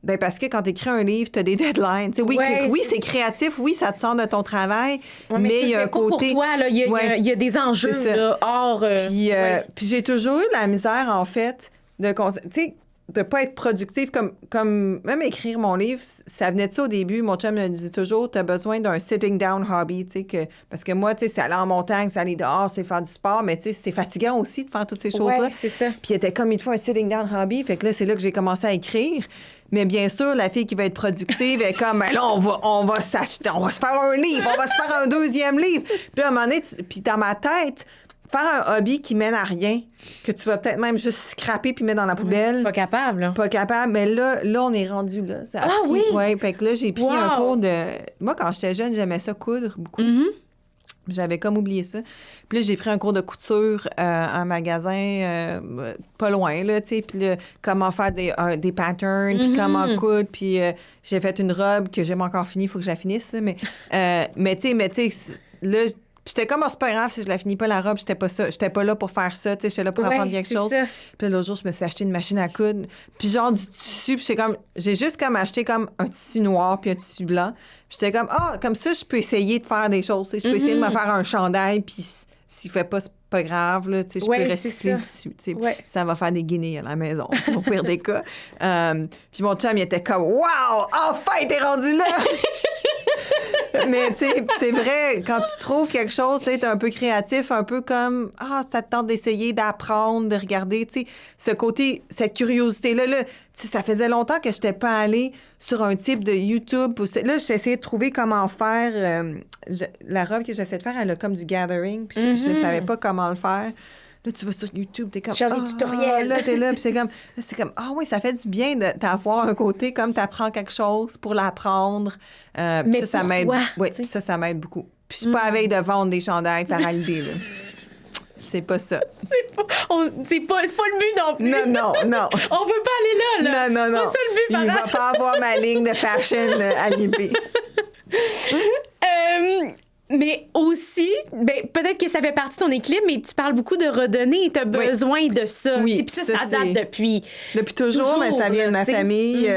Ben parce que quand tu écris un livre, tu as des deadlines. Tu sais, oui, Ouais, oui, c'est c'est créatif, oui, ça te sort de ton travail, Ouais, mais tu il y le a fais un pas côté... pour toi, là. Il y a des enjeux, C'est ça. là, hors... Puis, ouais. puis j'ai toujours eu de la misère, en fait, tu sais, de pas être productive. Comme même écrire mon livre, ça venait de ça au début. Mon chum me disait toujours, tu as besoin d'un sitting down hobby, tu sais, parce que moi, tu sais, c'est aller en montagne, c'est aller dehors, c'est faire du sport, mais tu sais, c'est fatigant aussi de faire toutes ces choses-là. Ouais, c'est ça. Puis il était comme, il te faut un sitting down hobby. Fait que là, c'est là que j'ai commencé à écrire. Mais bien sûr, la fille qui va être productive est comme, ben là, on va s'acheter, on va se faire un livre, on va se faire un deuxième livre. Puis à un moment donné, puis dans ma tête, faire un hobby qui mène à rien, que tu vas peut-être même juste scraper puis mettre dans la poubelle. Pas capable, là. Pas capable. Mais là, on est rendu là. Ça a pris, oui? Ouais, fait que là, j'ai pris un cours de... Moi, quand j'étais jeune, j'aimais ça coudre beaucoup. J'avais comme oublié ça. Puis là, j'ai pris un cours de couture à un magasin pas loin, là, tu sais. Puis là, comment faire des patterns, puis comment coudre. Puis j'ai fait une robe que j'aime encore finir, il faut que je la finisse, ça. Mais tu sais, là... Puis j'étais comme, c'est pas grave si je la finis pas la robe, j'étais pas là pour faire ça, tu sais, j'étais là pour apprendre quelque chose. Ça. Puis l'autre jour, je me suis acheté une machine à coudre, puis genre du tissu, puis j'ai juste comme acheté comme un tissu noir puis un tissu blanc. Puis j'étais comme, comme ça, je peux essayer de faire des choses, tu sais, je peux essayer de me faire un chandail, puis s'il fait pas, c'est pas grave, là, tu sais, je peux recycler le tissu, tu sais, ça va faire des guinées à la maison, au pire des cas. Puis mon chum, il était comme, wow, enfin, t'es rendu là! Mais tu sais, c'est vrai, quand tu trouves quelque chose, tu sais, t'es un peu créatif, un peu comme, ça te tente d'essayer, d'apprendre, de regarder, tu sais, ce côté, cette curiosité-là, tu sais, ça faisait longtemps que je n'étais pas allée sur un type de YouTube. Là, j'essayais de trouver comment faire, la robe que j'essaie de faire, elle a comme du gathering, puis je savais pas comment le faire. Là, tu vas sur YouTube, t'es comme... Cherche des tutoriels. Là, t'es là, puis c'est comme, oui, ça fait du bien d'avoir un côté comme t'apprends quelque chose pour l'apprendre. Mais ça m'aide. Oui, puis ça m'aide beaucoup. Puis je suis pas à veille de vendre des chandails, faire à l'idée, là. C'est pas ça. C'est pas le but non plus. Non. On peut pas aller là. Non. C'est pas ça le but, Il va pas avoir ma ligne de fashion à l'idée. Mais aussi, peut-être que ça fait partie de ton équilibre, mais tu parles beaucoup de redonner et tu as besoin de ça. Oui, puis ça date depuis... Depuis toujours, mais ça vient de ma famille.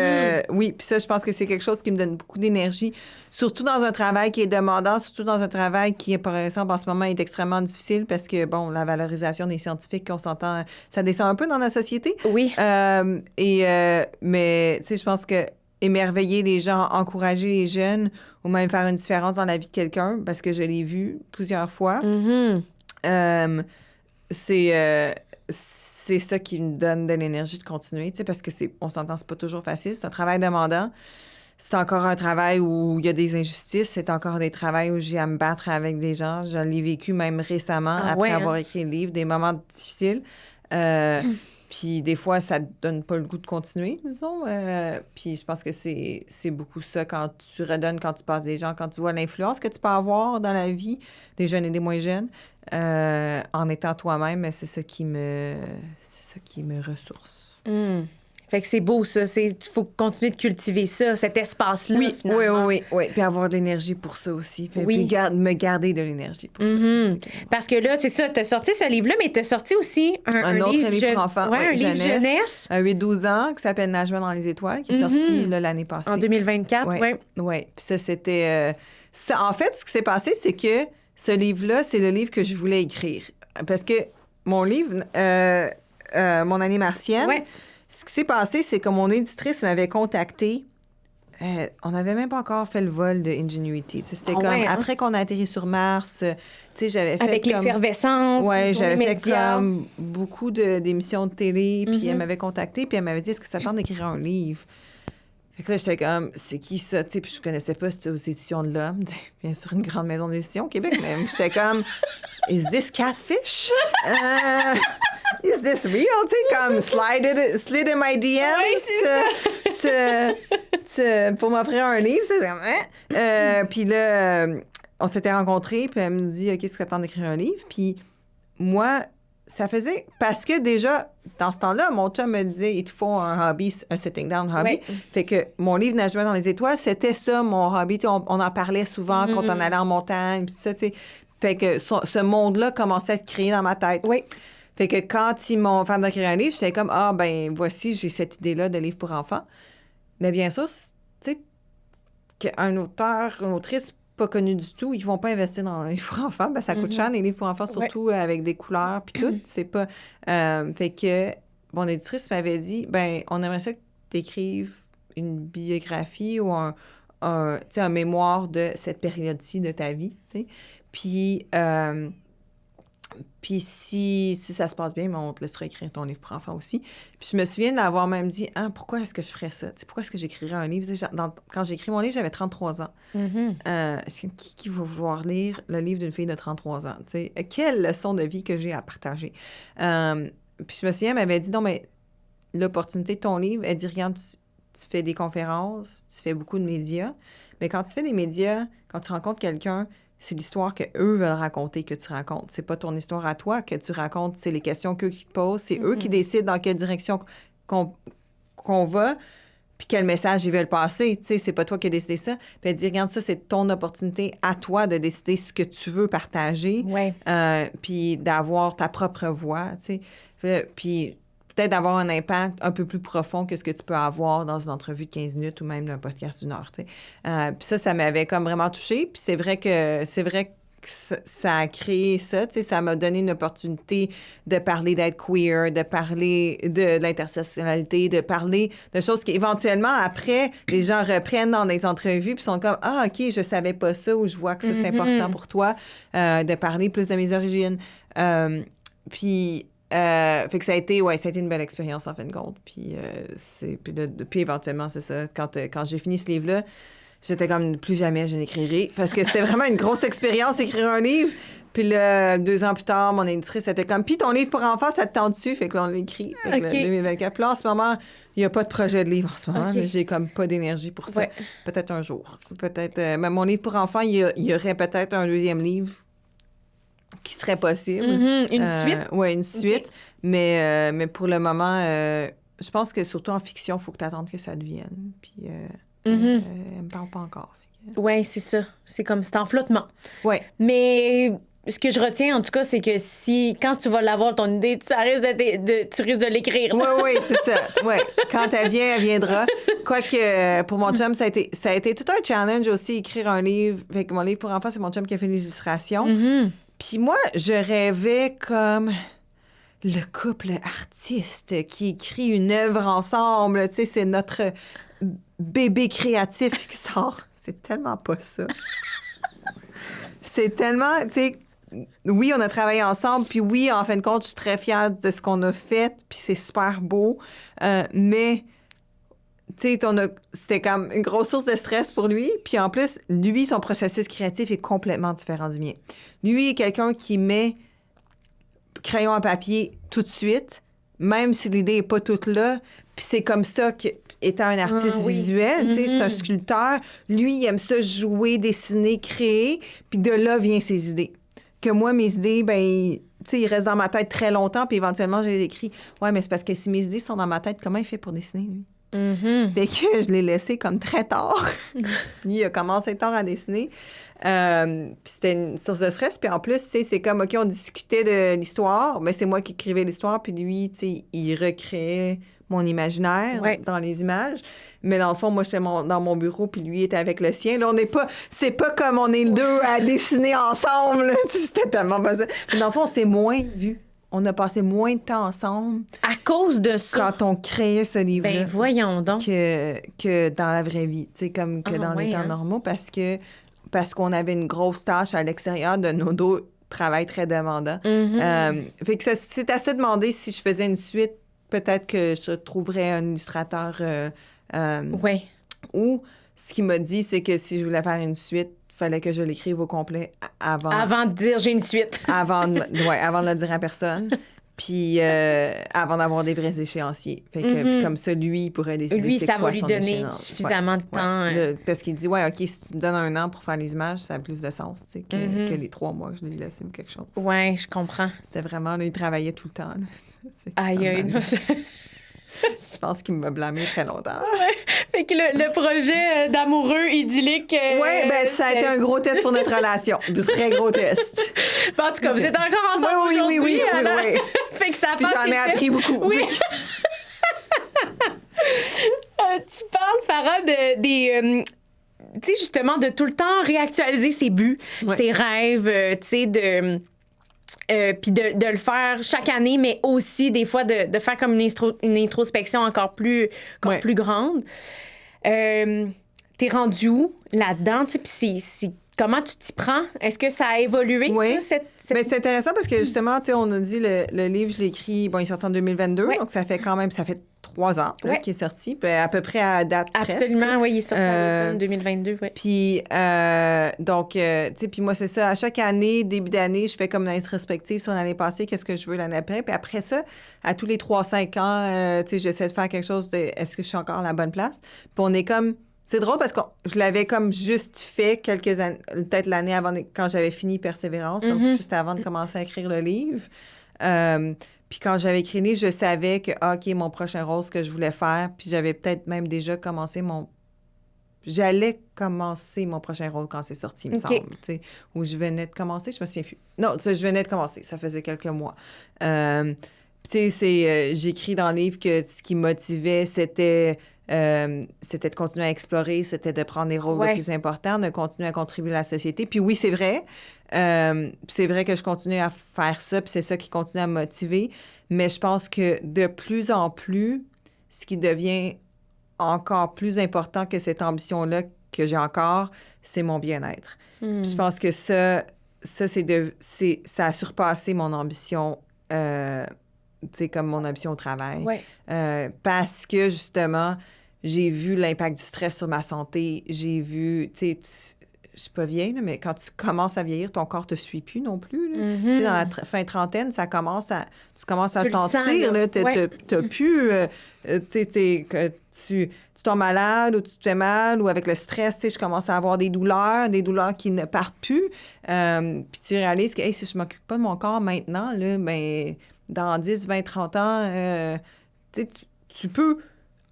Oui, puis ça, je pense que c'est quelque chose qui me donne beaucoup d'énergie, surtout dans un travail qui est demandant, surtout dans un travail qui, par exemple, en ce moment, est extrêmement difficile parce que, bon, la valorisation des scientifiques, on s'entend, ça descend un peu dans la société. Oui. Mais, tu sais, je pense que émerveiller les gens, encourager les jeunes ou même faire une différence dans la vie de quelqu'un, parce que je l'ai vu plusieurs fois. C'est ça qui me donne de l'énergie de continuer, tu sais, parce que on s'entend, c'est pas toujours facile. C'est un travail demandant. C'est encore un travail où il y a des injustices. C'est encore des travails où j'ai à me battre avec des gens. Je l'ai vécu même récemment, après avoir écrit le livre, des moments difficiles. Puis des fois, ça te donne pas le goût de continuer, disons. Puis je pense que c'est beaucoup ça quand tu redonnes, quand tu passes des gens, quand tu vois l'influence que tu peux avoir dans la vie des jeunes et des moins jeunes, en étant toi-même, c'est ça qui me ressource. Fait que c'est beau, ça. Il faut continuer de cultiver ça, cet espace-là, finalement. Oui. Puis avoir de l'énergie pour ça aussi. Puis me garder de l'énergie pour ça. Parce que là, c'est ça, tu as sorti ce livre-là, mais tu as sorti aussi un autre livre pour enfants. Un livre jeunesse. Un 8-12 ans qui s'appelle Nageant dans les étoiles, qui est sorti l'année passée. En 2024, Oui. Puis ça, c'était... en fait, ce qui s'est passé, c'est que ce livre-là, c'est le livre que je voulais écrire. Parce que mon livre, Mon année martienne... Ce qui s'est passé, c'est que mon éditrice m'avait contactée. On n'avait même pas encore fait le vol de Ingenuity. C'était après qu'on a atterri sur Mars, j'avais fait avec l'effervescence. Oui, j'avais fait comme beaucoup d'émissions de télé, puis elle m'avait contactée, puis elle m'avait dit, est-ce que ça tente d'écrire un livre? Fait que là, j'étais comme, c'est qui ça? Puis je connaissais pas, c'était aux Éditions de l'Homme, bien sûr, une grande maison d'édition au Québec, mais j'étais comme, is this catfish? Is this real? Tu sais, comme slid in my DMs pour m'offrir un livre. Puis là, on s'était rencontrés, puis elle me dit, OK, est-ce que tu attends d'écrire un livre? Puis moi, ça faisait... Parce que déjà, dans ce temps-là, mon chum me disait, il te faut un hobby, un sitting down hobby. Fait que mon livre Nageant dans les étoiles, c'était ça, mon hobby. On en parlait souvent quand on allait en montagne, puis tout ça, tu sais. Fait que ce monde-là commençait à se créer dans ma tête. Oui. Fait que quand ils m'ont fait d'écrire un livre, j'étais comme, voici, j'ai cette idée-là de livre pour enfants. Mais bien sûr, tu sais, qu'un auteur, une autrice pas connue du tout, ils vont pas investir dans les livres pour enfants. Ben, ça coûte cher, les livres pour enfants, surtout avec des couleurs puis tout. C'est pas... fait que mon éditrice m'avait dit, ben on aimerait ça que tu écrives une biographie ou un mémoire de cette période-ci de ta vie, tu sais. Puis si ça se passe bien, ben, on te laissera écrire ton livre pour enfants aussi. Puis je me souviens d'avoir même dit, pourquoi est-ce que je ferais ça? T'sais, pourquoi est-ce que j'écrirais un livre? Quand j'ai écrit mon livre, j'avais 33 ans. Qui va vouloir lire le livre d'une fille de 33 ans? T'sais? Quelle leçon de vie que j'ai à partager? Puis je me souviens, elle m'avait dit, non, mais l'opportunité de ton livre, elle dit, regarde, tu fais des conférences, tu fais beaucoup de médias, mais quand tu fais des médias, quand tu rencontres quelqu'un, c'est l'histoire qu'eux veulent raconter que tu racontes. C'est pas ton histoire à toi que tu racontes, c'est les questions qu'eux qui te posent, c'est eux qui décident dans quelle direction qu'on va, puis quel message ils veulent passer. Tu sais, c'est pas toi qui as décidé ça. Puis elle dit, regarde, ça, c'est ton opportunité à toi de décider ce que tu veux partager, puis d'avoir ta propre voix, tu sais. Puis peut-être d'avoir un impact un peu plus profond que ce que tu peux avoir dans une entrevue de 15 minutes ou même d'un podcast d'1 heure, tu sais. Puis ça m'avait comme vraiment touchée. Puis c'est vrai que ça a créé ça, tu sais, ça m'a donné une opportunité de parler d'être queer, de parler de l'intersectionnalité, de parler de choses qui, éventuellement, après, les gens reprennent dans des entrevues puis sont comme « Ah, OK, je savais pas ça » ou « Je vois que ça, c'est important pour toi de parler plus de mes origines. » Fait que ça a été une belle expérience en fin de compte. Puis, puis éventuellement, c'est ça. Quand j'ai fini ce livre-là, j'étais comme plus jamais je n'écrirai. Parce que c'était vraiment une grosse expérience écrire un livre. Puis là, 2 ans plus tard, mon éditrice était comme, puis ton livre pour enfants, ça te tente dessus? Fait que là, on l'écrit. Fait que là, 2024. Puis là, en ce moment, il n'y a pas de projet de livre en ce moment. Mais j'ai comme pas d'énergie pour ça. Peut-être un jour. Peut-être. Mais mon livre pour enfants, il y aurait peut-être un 2e livre qui serait possible. Une suite? Oui, une suite. Okay. Mais pour le moment, je pense que surtout en fiction, il faut que tu attendes que ça devienne. Puis elle me parle pas encore. Oui, c'est ça. C'est comme, c'est en flottement. Oui. Mais ce que je retiens, en tout cas, c'est que quand tu vas l'avoir, ton idée, tu risques de l'écrire. Oui, c'est ça. Ouais. Quand elle vient, elle viendra. Quoique, pour mon chum, ça a été tout un challenge aussi, écrire un livre. Fait que mon livre pour enfants, c'est mon chum qui a fait les illustrations. Puis moi, je rêvais comme le couple artiste qui écrit une œuvre ensemble. Tu sais, c'est notre bébé créatif qui sort. C'est tellement pas ça. C'est tellement, tu sais, oui, on a travaillé ensemble, puis oui, en fin de compte, je suis très fière de ce qu'on a fait, puis c'est super beau. Mais, tu sais, c'était comme une grosse source de stress pour lui. Puis en plus, lui, son processus créatif est complètement différent du mien. Lui est quelqu'un qui met crayon à papier tout de suite, même si l'idée n'est pas toute là. Puis c'est comme ça qu'étant un artiste visuel, tu sais, c'est un sculpteur. Lui, il aime ça jouer, dessiner, créer. Puis de là vient ses idées. Que moi, mes idées, ben, tu sais, ils restent dans ma tête très longtemps. Puis éventuellement, je les écris. Ouais, mais c'est parce que si mes idées sont dans ma tête, comment il fait pour dessiner, lui? Fait que je l'ai laissé comme très tard. Il a commencé tard à dessiner. Puis c'était une source de stress. Puis en plus, tu sais, c'est comme, OK, on discutait de l'histoire, mais c'est moi qui écrivais l'histoire. Puis lui, tu sais, il recréait mon imaginaire dans les images. Mais dans le fond, moi, j'étais dans mon bureau, puis lui était avec le sien. Là, c'est pas comme on est deux à dessiner ensemble. C'était tellement pas ça. Mais dans le fond, c'est moins vu. On a passé moins de temps ensemble. À cause de ça. Quand on créait ce livre-là. Ben, voyons donc. Que dans la vraie vie. Tu sais, comme que dans les temps normaux, parce qu'on avait une grosse tâche à l'extérieur de nos deux travail très demandants. Fait que c'est assez demandé si je faisais une suite. Peut-être que je trouverais un illustrateur. Ou ce qu'il m'a dit, c'est que si je voulais faire une suite, il fallait que je l'écrive au complet avant. Avant de dire j'ai une suite. avant de le dire à personne. Puis avant d'avoir des vrais échéanciers. Fait que puis comme ça, lui, il pourrait décider ça va lui donner suffisamment de temps. Parce qu'il dit, OK, si tu me donnes 1 an pour faire les images, ça a plus de sens, tu sais, que les 3 mois que je lui ai laissé ou quelque chose. Oui, je comprends. C'était vraiment, là, il travaillait tout le temps. Aïe, non, je pense qu'il m'a blâmé très longtemps. Fait que le projet d'amoureux idyllique... ça a été un gros test pour notre relation. De très gros test. Ben, en tout cas, vous êtes encore ensemble aujourd'hui. Oui. Fait que ça a Puis j'en ai appris beaucoup. Oui. Tu parles Farah, tu sais, justement, de tout le temps réactualiser ses buts, ses rêves, tu sais, puis de le faire chaque année, mais aussi des fois de faire comme une introspection encore plus grande. T'es rendu où là-dedans? Puis comment tu t'y prends? Est-ce que ça a évolué, ça? Mais c'est intéressant parce que justement, tu sais, on a dit le livre, je l'ai écrit, bon, il est sorti en 2022, donc ça fait 3 ans qu'il est sorti, puis à peu près à date presque. Absolument, oui, il est sorti en automne 2022, oui. Puis, donc, tu sais, puis moi, c'est ça, à chaque année, début d'année, je fais comme une introspective sur l'année passée, qu'est-ce que je veux l'année après, puis après ça, à tous les 3-5 ans, tu sais, j'essaie de faire quelque chose est-ce que je suis encore à la bonne place? Puis on est comme... C'est drôle parce que je l'avais comme juste fait quelques années, peut-être l'année avant, quand j'avais fini Persévérance, donc juste avant de commencer à écrire le livre. Puis quand j'avais écrit le livre, je savais que, OK, mon prochain rôle, ce que je voulais faire, puis j'avais peut-être même déjà commencé J'allais commencer mon prochain rôle quand c'est sorti, il me semble, tu sais, où je venais de commencer, je me souviens plus. Non, je venais de commencer, ça faisait quelques mois. Tu sais, j'écris dans le livre que ce qui me motivait, c'était de continuer à explorer, c'était de prendre des rôles de plus importants, de continuer à contribuer à la société. Puis oui, c'est vrai. C'est vrai que je continue à faire ça, puis c'est ça qui continue à me motiver. Mais je pense que de plus en plus, ce qui devient encore plus important que cette ambition-là que j'ai encore, c'est mon bien-être. Puis je pense que ça a surpassé mon ambition, tu sais, comme mon ambition au travail. Parce que, justement, j'ai vu l'impact du stress sur ma santé. J'ai vu, tu sais, je suis pas vieille, là, mais quand tu commences à vieillir, ton corps te suit plus non plus. Là. Tu sais, dans la fin trentaine, tu commences à sentir, là, t'as plus... tu tombes malade ou tu te fais mal ou avec le stress, tu sais, je commence à avoir des douleurs qui ne partent plus. Puis tu réalises que, hey, si je m'occupe pas de mon corps maintenant, là, ben dans 10, 20, 30 ans, tu peux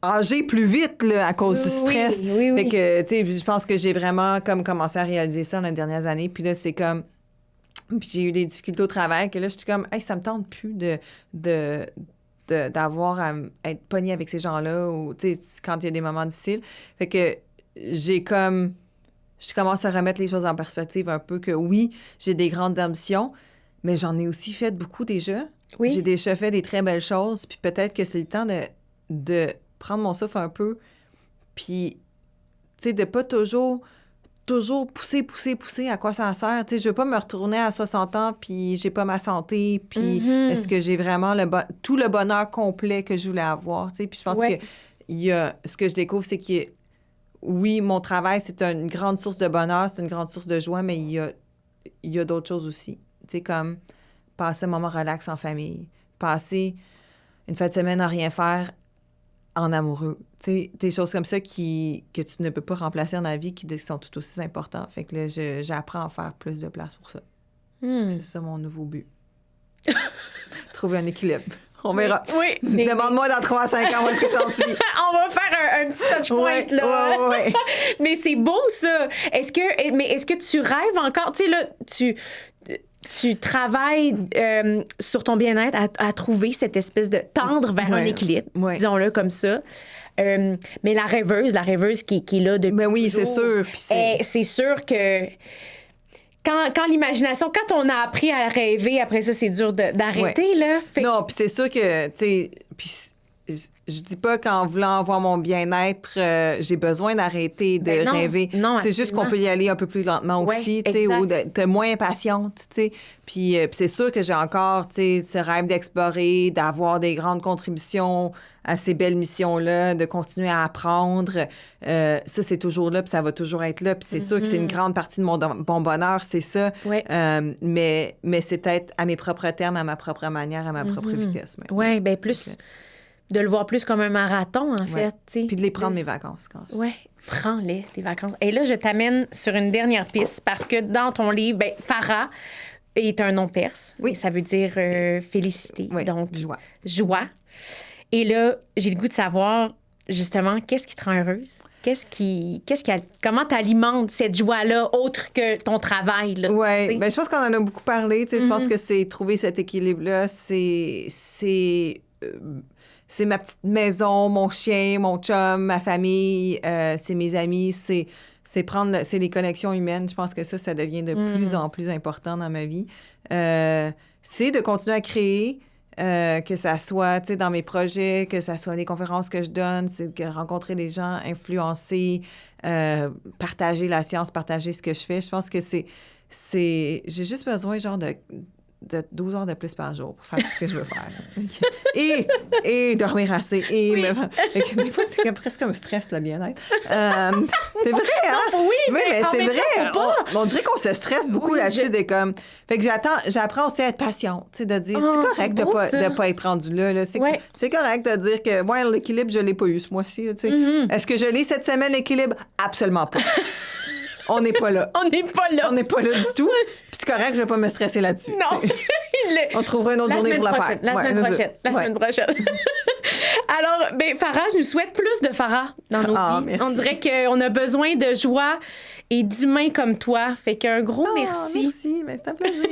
âger plus vite là, à cause du stress. Oui. Fait que, tu sais, je pense que j'ai vraiment comme commencé à réaliser ça dans les dernières années. Puis là, c'est comme... Puis j'ai eu des difficultés au travail que là, je suis comme, hey, ça me tente plus d'avoir à être pognée avec ces gens-là ou, tu sais, quand il y a des moments difficiles. Fait que je commence à remettre les choses en perspective un peu que oui, j'ai des grandes ambitions, mais j'en ai aussi fait beaucoup déjà. Oui. J'ai déjà fait des très belles choses, puis peut-être que c'est le temps de prendre mon souffle un peu, puis, tu sais, de pas toujours pousser, à quoi ça sert? Tu sais, je veux pas me retourner à 60 ans, puis j'ai pas ma santé, puis est-ce que j'ai vraiment tout le bonheur complet que je voulais avoir? Tu sais, puis je pense que ce que je découvre, c'est que, oui, mon travail, c'est une grande source de bonheur, c'est une grande source de joie, mais il y a d'autres choses aussi. Tu sais, comme passer un moment relax en famille, passer une fin de semaine à rien faire en amoureux. Tu sais, des choses comme ça que tu ne peux pas remplacer dans la vie qui sont tout aussi importantes. Fait que là, j'apprends à faire plus de place pour ça. C'est ça mon nouveau but. Trouver un équilibre. On verra. Oui. Demande-moi dans 3 à 5 ans où est-ce que j'en suis. On va faire un petit touch point, là. Ouais. Mais c'est beau, ça. Est-ce que tu rêves encore? Tu sais, là, tu travailles sur ton bien-être à trouver cette espèce de tendre vers un équilibre, disons-le comme ça. Mais la rêveuse qui est là depuis mais oui, toujours, c'est sûr. C'est sûr que quand l'imagination, quand on a appris à rêver, après ça, c'est dur d'arrêter, là. Non, puis c'est sûr que, tu sais, je dis pas qu'en voulant avoir mon bien-être, j'ai besoin d'arrêter de rêver. Non, c'est juste qu'on peut y aller un peu plus lentement aussi, tu sais, ou d'être moins impatiente, tu sais. Puis c'est sûr que j'ai encore, tu sais, ce rêve d'explorer, d'avoir des grandes contributions à ces belles missions-là, de continuer à apprendre. Ça, c'est toujours là, puis ça va toujours être là. Puis c'est sûr que c'est une grande partie de mon bon bonheur, c'est ça. Mais c'est peut-être à mes propres termes, à ma propre manière, à ma propre vitesse. Oui, bien plus... De le voir plus comme un marathon, en fait. T'sais. Puis de les prendre mes vacances. Oui, prends-les, tes vacances. Et là, je t'amène sur une dernière piste parce que dans ton livre, Farah est un nom perse. Oui. Et ça veut dire félicité. Oui, donc joie. Et là, j'ai le goût de savoir, justement, qu'est-ce qui te rend heureuse? Comment t'alimentes cette joie-là autre que ton travail? Oui, je pense qu'on en a beaucoup parlé. Je pense que c'est trouver cet équilibre-là. c'est ma petite maison, mon chien, mon chum, ma famille, c'est mes amis, c'est les connexions humaines. Je pense que ça devient de plus en plus important dans ma vie. C'est de continuer à créer, que ça soit, tu sais, dans mes projets, que ça soit des conférences que je donne, c'est de rencontrer des gens, influencer, partager la science, partager ce que je fais. Je pense que j'ai juste besoin, genre, de 12 heures de plus par jour pour faire tout ce que je veux faire. Et dormir assez. Des fois, c'est presque un stress, le bien-être. C'est vrai, hein? Oui, mais c'est même vrai. temps, On dirait qu'on se stresse beaucoup là-dessus. Fait que j'apprends aussi à être patiente, tu sais, de dire, c'est correct de pas être rendu là. C'est correct de dire que, l'équilibre, je l'ai pas eu ce mois-ci. Tu sais. Est-ce que je l'ai cette semaine, l'équilibre? Absolument pas. On n'est pas là. On n'est pas là. On n'est pas là du tout. Puis c'est correct, je vais pas me stresser là-dessus. Non. On trouvera une autre journée pour la faire. La semaine prochaine. Alors, Farah, je nous souhaite plus de Farah dans nos vies. Merci. On dirait qu'on a besoin de joie et d'humains comme toi. Fait qu'un gros merci. Merci, mais c'est un plaisir.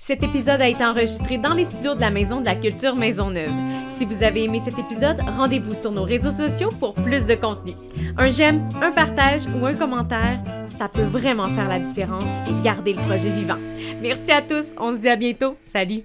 Cet épisode a été enregistré dans les studios de la Maison de la Culture Maisonneuve. Si vous avez aimé cet épisode, rendez-vous sur nos réseaux sociaux pour plus de contenu. Un j'aime, un partage ou un commentaire, ça peut vraiment faire la différence et garder le projet vivant. Merci à tous, on se dit à bientôt. Salut!